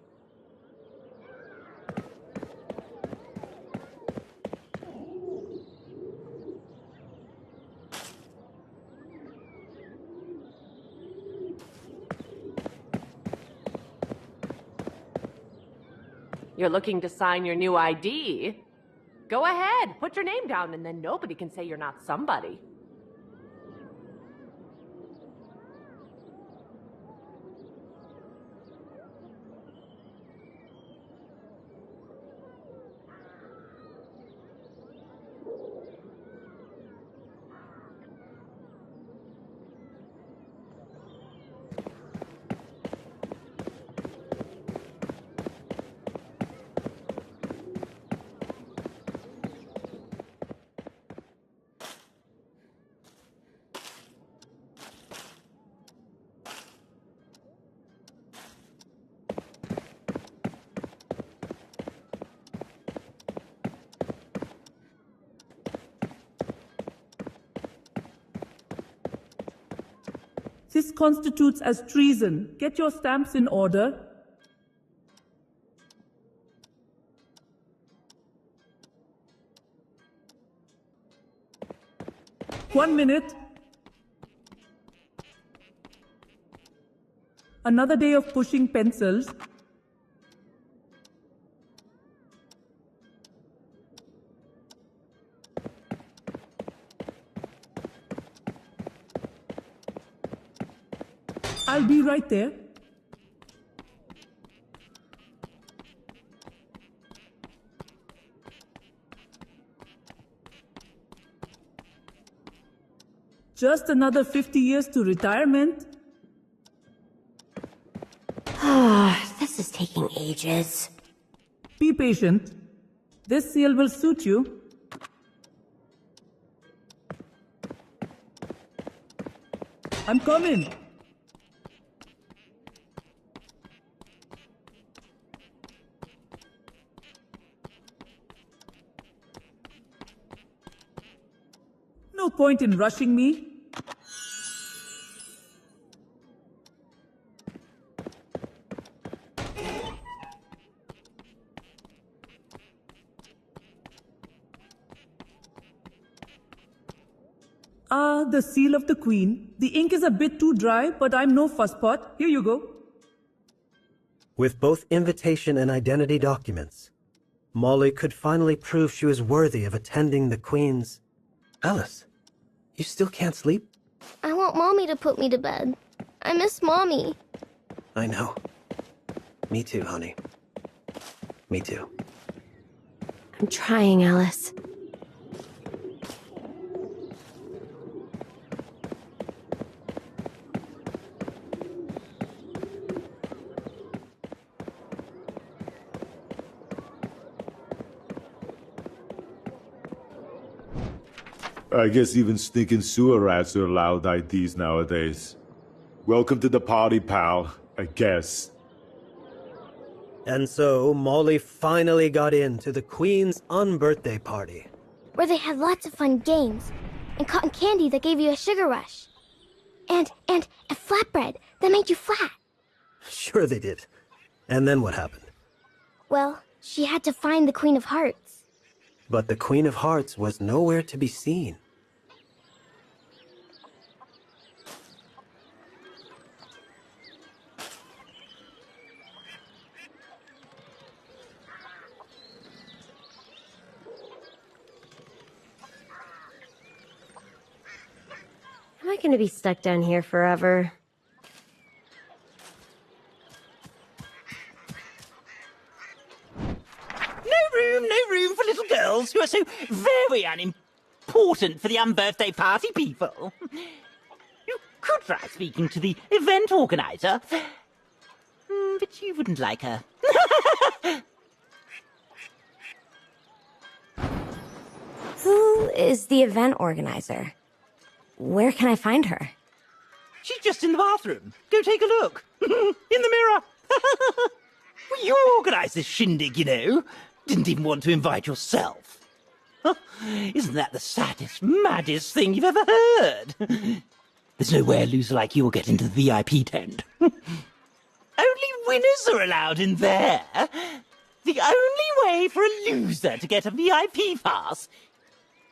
You're looking to sign your new ID? Go ahead, put your name down, and then nobody can say you're not somebody.
This constitutes as treason. Get your stamps in order. One minute. Another day of pushing pencils. I'll be right there. Just another 50 years to retirement.
This is taking ages.
Be patient. This seal will suit you. I'm coming. No point in rushing me. The seal of the Queen. The ink is a bit too dry, but I'm no fusspot. Here you go.
With both invitation and identity documents, Molly could finally prove she was worthy of attending the Queen's... Alice, you still can't sleep?
I want Mommy to put me to bed. I miss Mommy.
I know. Me too, honey. Me too.
I'm trying, Alice.
I guess even stinking sewer rats are allowed IDs nowadays. Welcome to the party, pal, I guess.
And so, Molly finally got into the Queen's unbirthday party.
Where they had lots of fun games, and cotton candy that gave you a sugar rush. And a flatbread that made you flat.
Sure they did. And then what happened?
Well, she had to find the Queen of Hearts.
But the Queen of Hearts was nowhere to be seen.
Am I going to be stuck down here forever?
No room for little girls who are so very unimportant for the unbirthday party people. You could try speaking to the event organizer, but you wouldn't like her.
Who is the event organizer? Where can I find her?
She's just in the bathroom. Go take a look. In the mirror. Well, you organised this shindig, you know. Didn't even want to invite yourself. Isn't that the saddest, maddest thing you've ever heard? There's no way a loser like you will get into the VIP tent. Only winners are allowed in there. The only way for a loser to get a VIP pass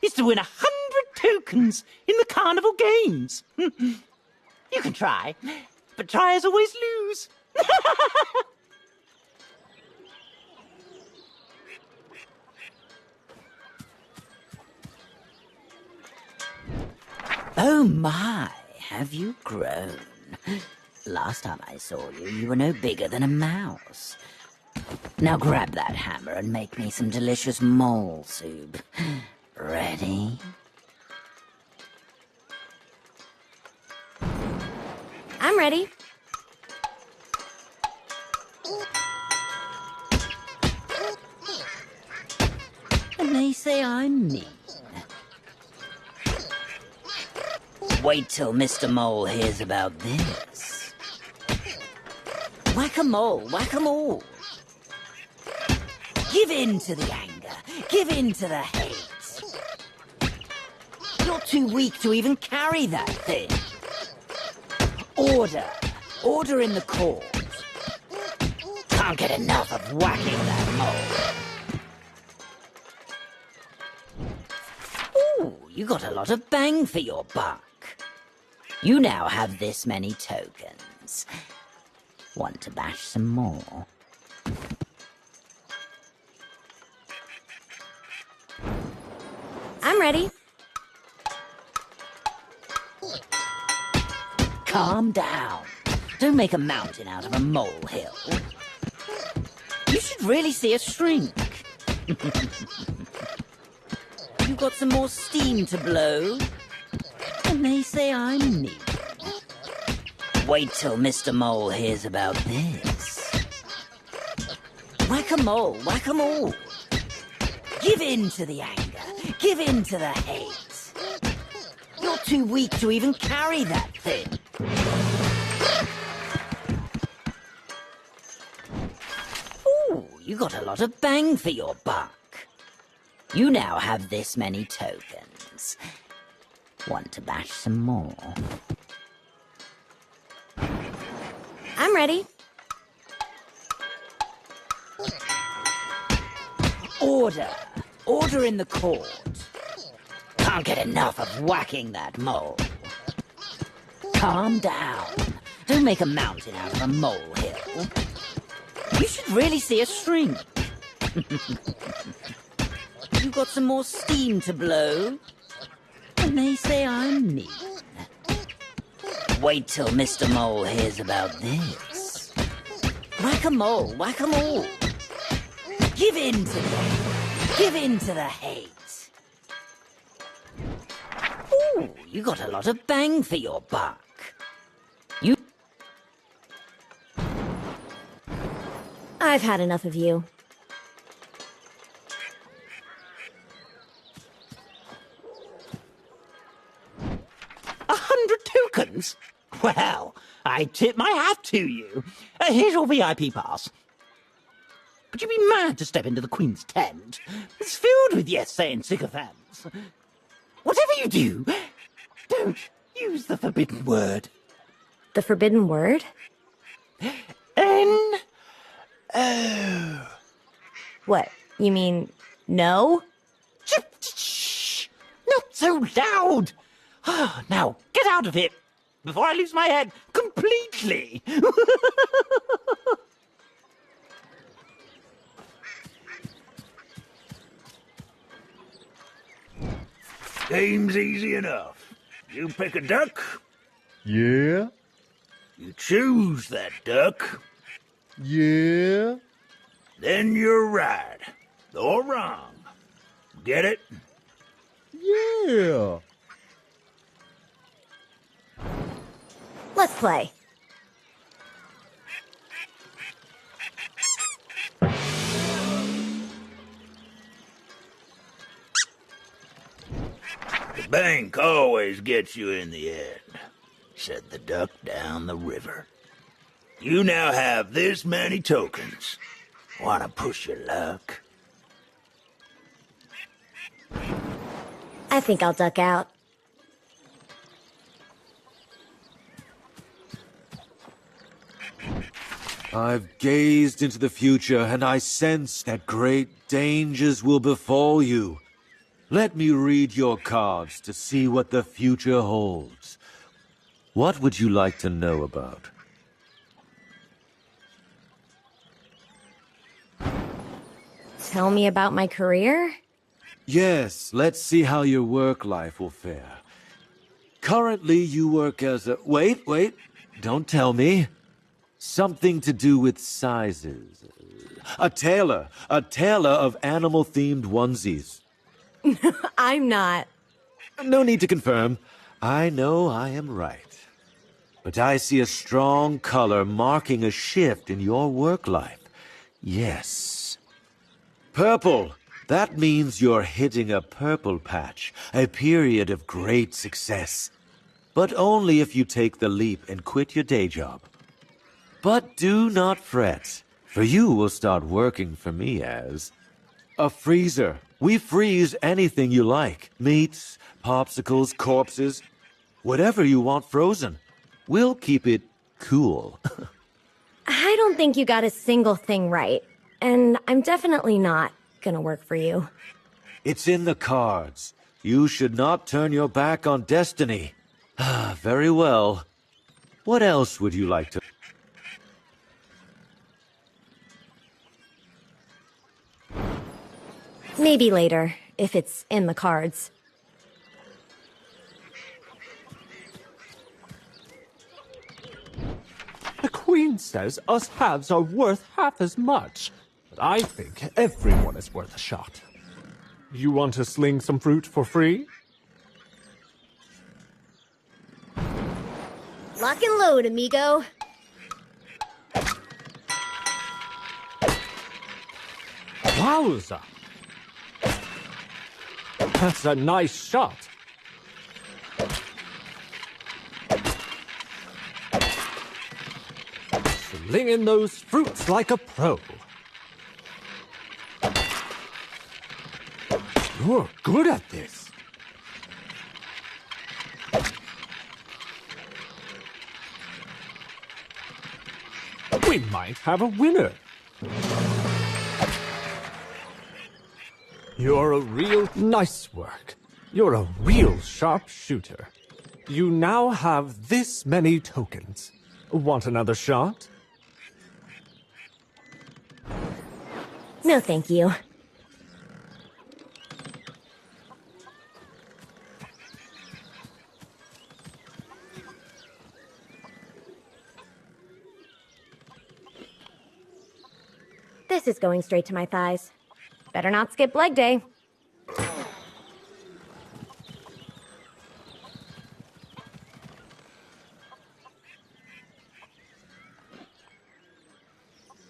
is to win 100 tokens in the carnival games. You can try, but tryers always lose. Oh my, have you grown? Last time I saw you, you were no bigger than a mouse. Now grab that hammer and make me some delicious mole soup. Ready?
I'm ready.
And they say I'm mean. Wait till Mr. Mole hears about this. Whack-a-mole, whack-a-mole. Give in to the anger. Give in to the hate. You're too weak to even carry that thing. Order. Order in the court. Can't get enough of whacking that mole. Ooh, you got a lot of bang for your buck. You now have this many tokens. Want to bash some more?
I'm ready.
Calm down. Don't make a mountain out of a molehill. You should really see a shrink. You got some more steam to blow? And they say I'm mean. Wait till Mr. Mole hears about this. Whack-a-mole, whack-a-mole. Give in to the anger. Give in to the hate. You're too weak to even carry that thing. Ooh, you got a lot of bang for your buck. You now have this many tokens. Want to bash some more?
I'm ready.
Order. Order in the court. Can't get enough of whacking that mole. Calm down. Don't make a mountain out of a molehill. You should really see a shrink. You got some more steam to blow? And they say I'm mean. Wait till Mr. Mole hears about this. Whack-a-mole, whack-a-mole. Give in to the anger. Give in to the hate. Ooh, you got a lot of bang for your buck. You...
I've had enough of you.
Tokens? Well, I tip my hat to you. Here's your VIP pass. Would you be mad to step into the Queen's tent? It's filled with yes-saying sycophants. Whatever you do, don't use the forbidden word.
The forbidden word?
N-O.
What, you mean no?
Shh! Not so loud! Now, get out of it before I lose my head completely! Game's easy enough. You pick a duck.
Yeah?
You choose that duck.
Yeah?
Then you're right. Or wrong. Get it?
Yeah!
Let's play.
The bank always gets you in the end, said the duck down the river. You now have this many tokens. Wanna push your luck?
I think I'll duck out.
I've gazed into the future, and I sense that great dangers will befall you. Let me read your cards to see what the future holds. What would you like to know about?
Tell me about my career?
Yes, let's see how your work life will fare. Currently, you work as a... Wait, don't tell me. Something to do with sizes. A tailor of animal-themed onesies.
I'm not.
No need to confirm. I know I am right. But I see a strong color marking a shift in your work life. Yes. Purple. That means you're hitting a purple patch, a period of great success. But only if you take the leap and quit your day job. But do not fret, for you will start working for me as a freezer. We freeze anything you like. Meats, popsicles, corpses, whatever you want frozen. We'll keep it cool.
I don't think you got a single thing right. And I'm definitely not gonna work for you.
It's in the cards. You should not turn your back on destiny. Very well. What else would you like to...
Maybe later, if it's in the cards.
The Queen says us halves are worth half as much. But I think everyone is worth a shot. You want to sling some fruit for free?
Lock and load, amigo.
Wowza! That's a nice shot. Slinging those fruits like a pro. You're good at this. We might have a winner. You're a real nice work. You're a real sharp shooter. You now have this many tokens. Want another shot?
No, thank you. This is going straight to my thighs. Better not skip leg day.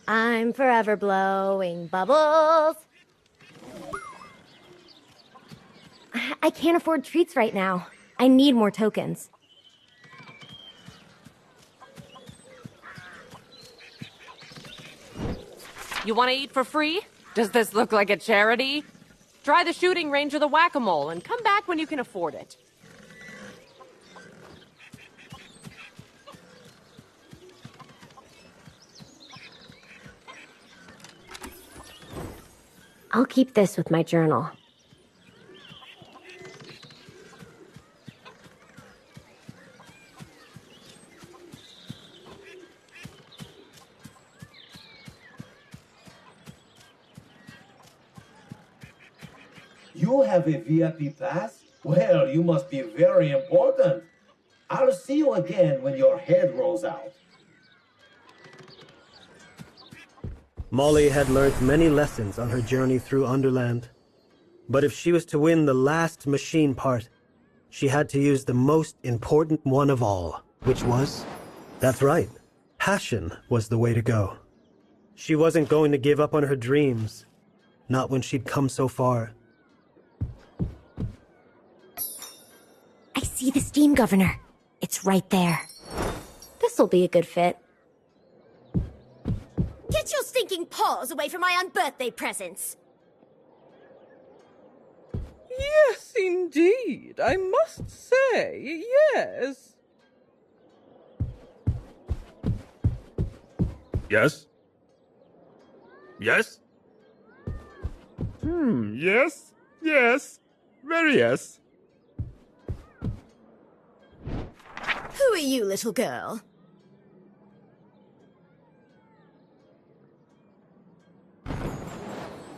I'm forever blowing bubbles. I can't afford treats right now. I need more tokens.
You want to eat for free? Does this look like a charity? Try the shooting range or the whack-a-mole and come back when you can afford it.
I'll keep this with my journal.
You have a VIP pass? Well, you must be very important. I'll see you again when your head rolls out.
Molly had learned many lessons on her journey through Underland. But if she was to win the last machine part, she had to use the most important one of all, which was... That's right, passion was the way to go. She wasn't going to give up on her dreams, not when she'd come so far.
I see the steam governor. It's right there. This'll be a good fit.
Get your stinking paws away from my unbirthday presents!
Yes, indeed. I must say, yes.
Yes? Yes? Yes? Yes. Very yes.
Who are you, little girl?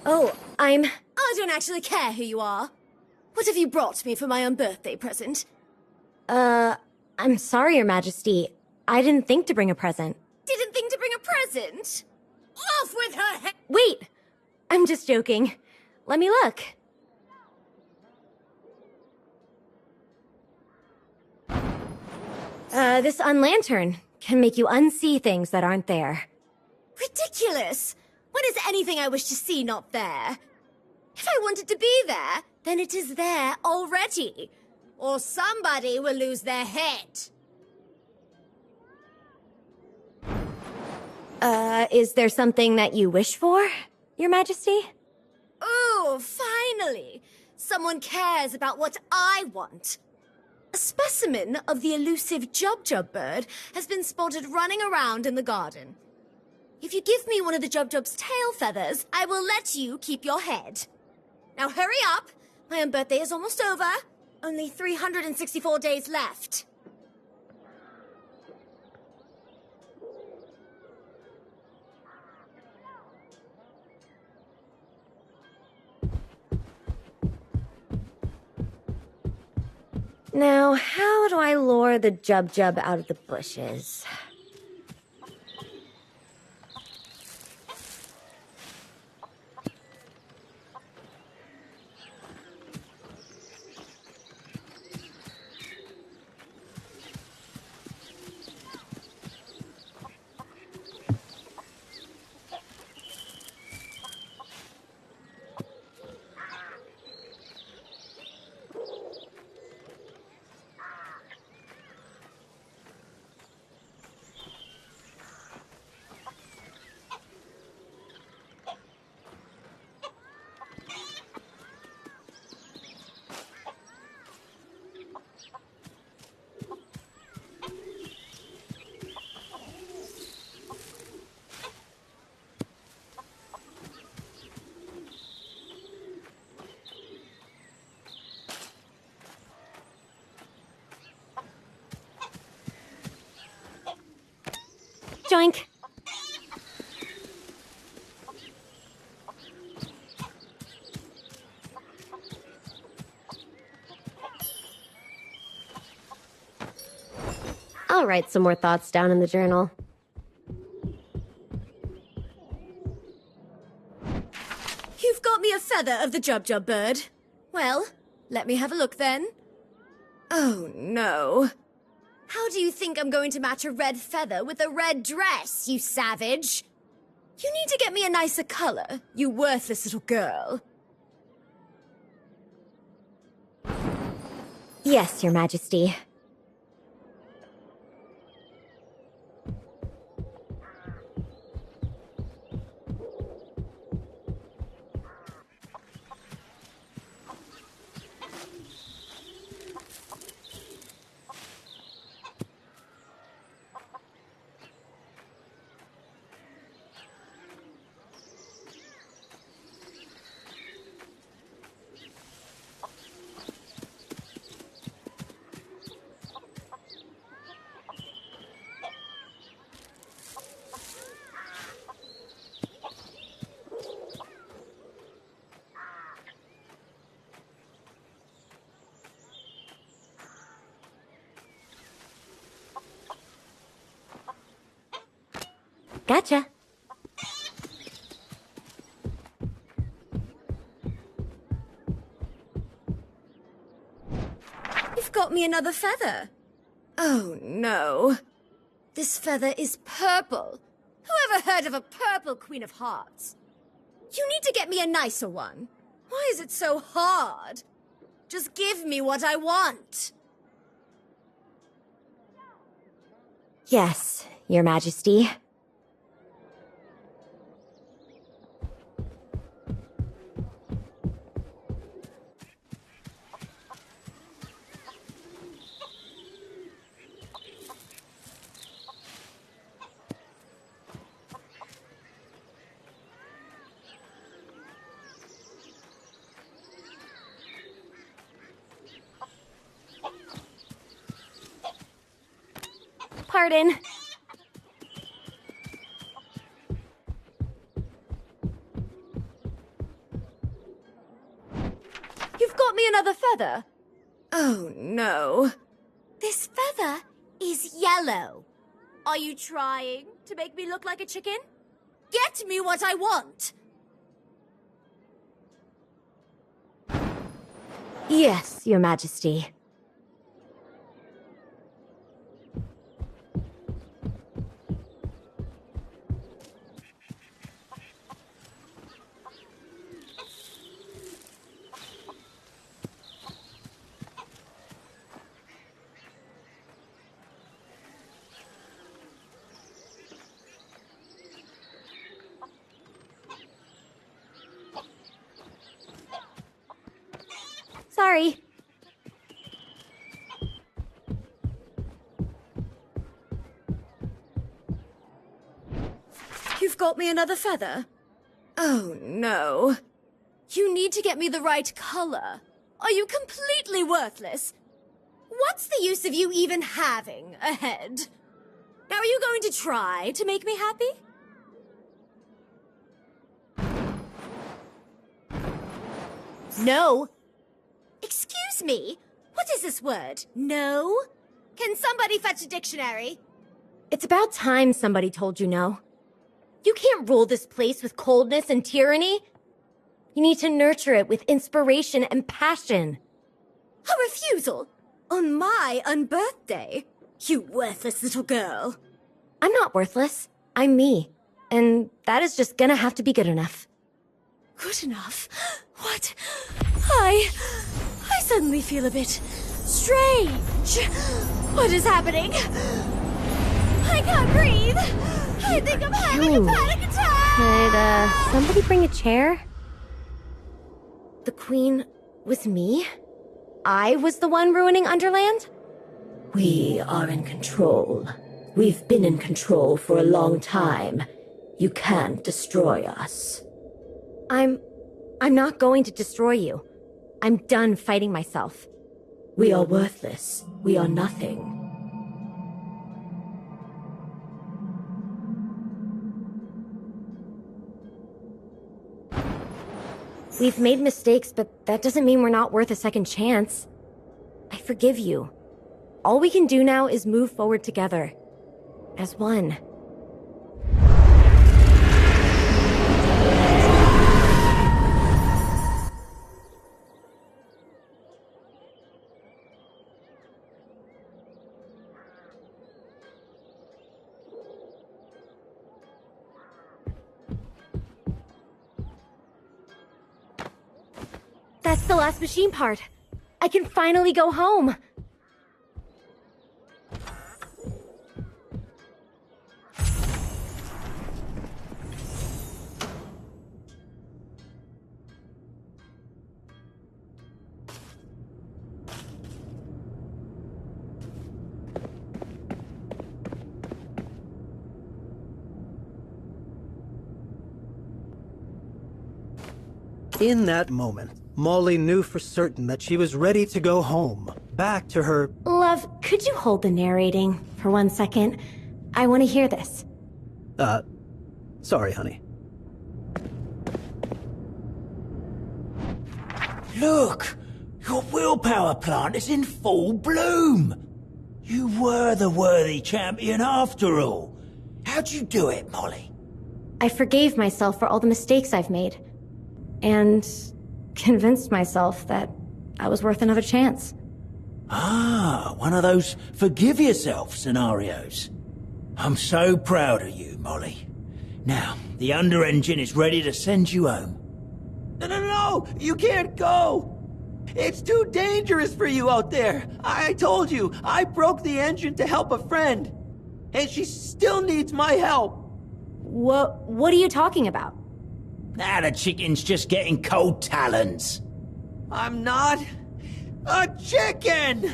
Oh,
I don't actually care who you are. What have you brought me for my unbirthday present?
I'm sorry, Your Majesty. I didn't think to bring a present.
Didn't think to bring a present? Off with her head!
Wait! I'm just joking. Let me look. This unlantern can make you unsee things that aren't there.
Ridiculous! When is anything I wish to see not there? If I wanted to be there, then it is there already. Or somebody will lose their head.
Is there something that you wish for, Your Majesty?
Ooh, finally! Someone cares about what I want. A specimen of the elusive Jub-Jub bird has been spotted running around in the garden. If you give me one of the Jub-Jub's tail feathers, I will let you keep your head. Now hurry up! My own birthday is almost over. Only 364 days left.
Now, how do I lure the Jub-Jub out of the bushes? Joink. I'll write some more thoughts down in the journal.
You've got me a feather of the Jub-Jub bird. Well, let me have a look then. Oh, no. How do you think I'm going to match a red feather with a red dress, you savage? You need to get me a nicer color, you worthless little girl.
Yes, Your Majesty. Gotcha.
You've got me another feather. Oh, no. This feather is purple. Who ever heard of a purple Queen of Hearts? You need to get me a nicer one. Why is it so hard? Just give me what I want.
Yes, Your Majesty. Pardon.
You've got me another feather? Oh, no. This feather is yellow. Are you trying to make me look like a chicken? Get me what I want!
Yes, Your Majesty. Sorry.
You've got me another feather? Oh, no. You need to get me the right color. Are you completely worthless? What's the use of you even having a head? Now, are you going to try to make me happy? No. Excuse me? What is this word? No? Can somebody fetch a dictionary?
It's about time somebody told you no. You can't rule this place with coldness and tyranny. You need to nurture it with inspiration and passion.
A refusal? On my unbirthday? You worthless little girl.
I'm not worthless. I'm me. And that is just gonna have to be good enough.
Good enough? What? I suddenly feel a bit strange. What is happening? I can't breathe. I think I'm having a panic attack.
Could, somebody bring a chair? The Queen was me? I was the one ruining Underland?
We are in control. We've been in control for a long time. You can't destroy us.
I'm not going to destroy you. I'm done fighting myself.
We are worthless. We are nothing.
We've made mistakes, but that doesn't mean we're not worth a second chance. I forgive you. All we can do now is move forward together. As one. That's the last machine part. I can finally go home.
In that moment, Molly knew for certain that she was ready to go home, back to her...
Love, could you hold the narrating for 1 second? I want to hear this.
Sorry, honey.
Look! Your willpower plant is in full bloom! You were the worthy champion after all. How'd you do it, Molly?
I forgave myself for all the mistakes I've made. And convinced myself that I was worth another chance.
Ah, one of those forgive yourself scenarios. I'm so proud of you, Molly. Now, the under engine is ready to send you home.
No! You can't go! It's too dangerous for you out there. I told you, I broke the engine to help a friend. And she still needs my help.
What are you talking about?
Now the chicken's just getting cold talons.
I'm not a chicken!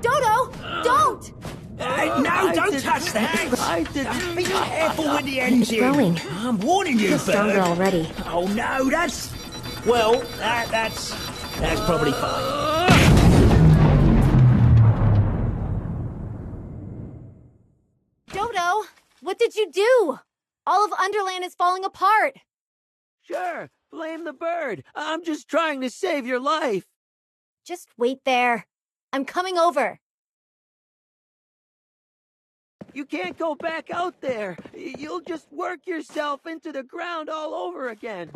Dodo, don't!
No, don't touch that!
I didn't.
Be careful with the engine!
It's growing.
I'm warning you,
It's stronger
bird.
already.
Oh no, that's... Well, that's probably fine.
Dodo, what did you do? All of Underland is falling apart.
Sure, blame the bird. I'm just trying to save your life.
Just wait there. I'm coming over.
You can't go back out there. You'll just work yourself into the ground all over again.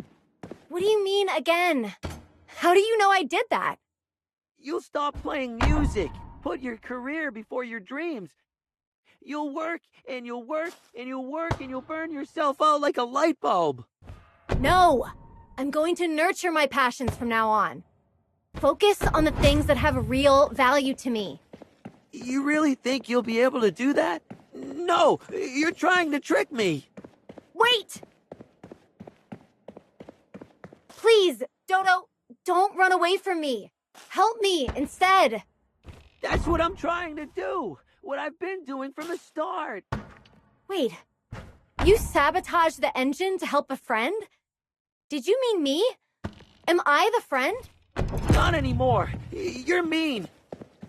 What do you mean, again? How do you know I did that?
You'll stop playing music. Put your career before your dreams. You'll work, and you'll work, and you'll work, and you'll burn yourself out like a light bulb.
No! I'm going to nurture my passions from now on. Focus on the things that have real value to me.
You really think you'll be able to do that? No! You're trying to trick me!
Wait! Please, Dodo, don't run away from me. Help me instead.
That's what I'm trying to do. What I've been doing from the start.
Wait, you sabotaged the engine to help a friend? Did you mean me? Am I the friend?
Not anymore. You're mean.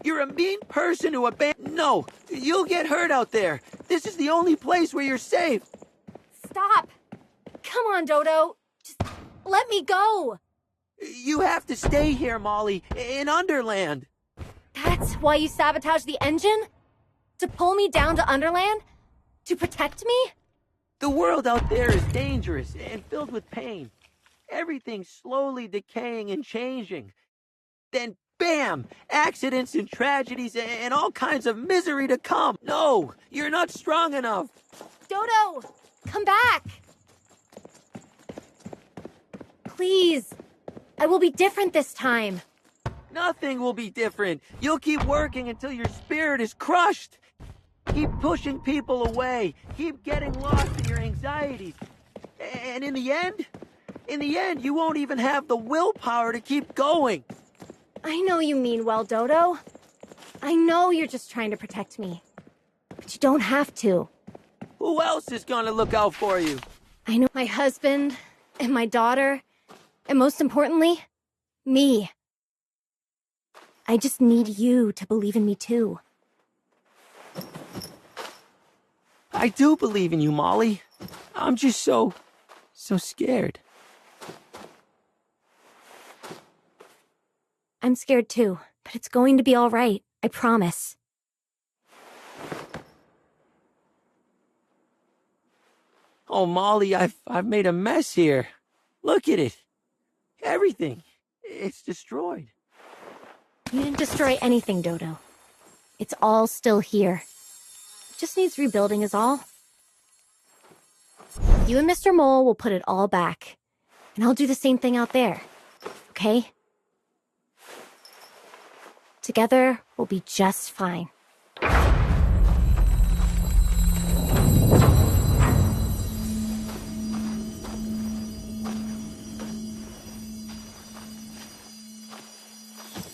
You're a mean person who abandoned... No, you'll get hurt out there. This is the only place where you're safe.
Stop. Come on, Dodo. Just let me go.
You have to stay here, Molly, in Underland.
That's why you sabotaged the engine? To pull me down to Underland? To protect me?
The world out there is dangerous and filled with pain. Everything's slowly decaying and changing. Then, bam! Accidents and tragedies and all kinds of misery to come. No, you're not strong enough.
Dodo, come back. Please. I will be different this time.
Nothing will be different. You'll keep working until your spirit is crushed. Keep pushing people away. Keep getting lost in your anxieties. And in the end, you won't even have the willpower to keep going.
I know you mean well, Dodo. I know you're just trying to protect me. But you don't have to.
Who else is gonna look out for you?
I know my husband, and my daughter, and most importantly, me. I just need you to believe in me too.
I do believe in you, Molly. I'm just so scared.
I'm scared too, but it's going to be all right. I promise.
Oh, Molly, I've made a mess here. Look at it. Everything. It's destroyed.
You didn't destroy anything, Dodo. It's all still here. It just needs rebuilding is all. You and Mr. Mole will put it all back. And I'll do the same thing out there. Okay? Together, we'll be just fine.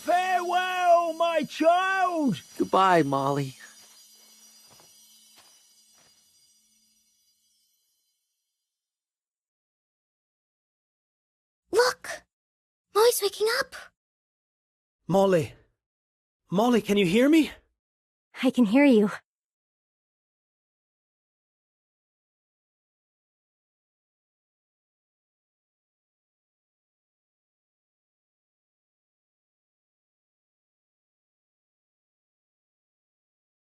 Farewell, my child!
Goodbye, Molly.
Look! Molly's waking up.
Molly. Molly, can you hear me?
I can hear you.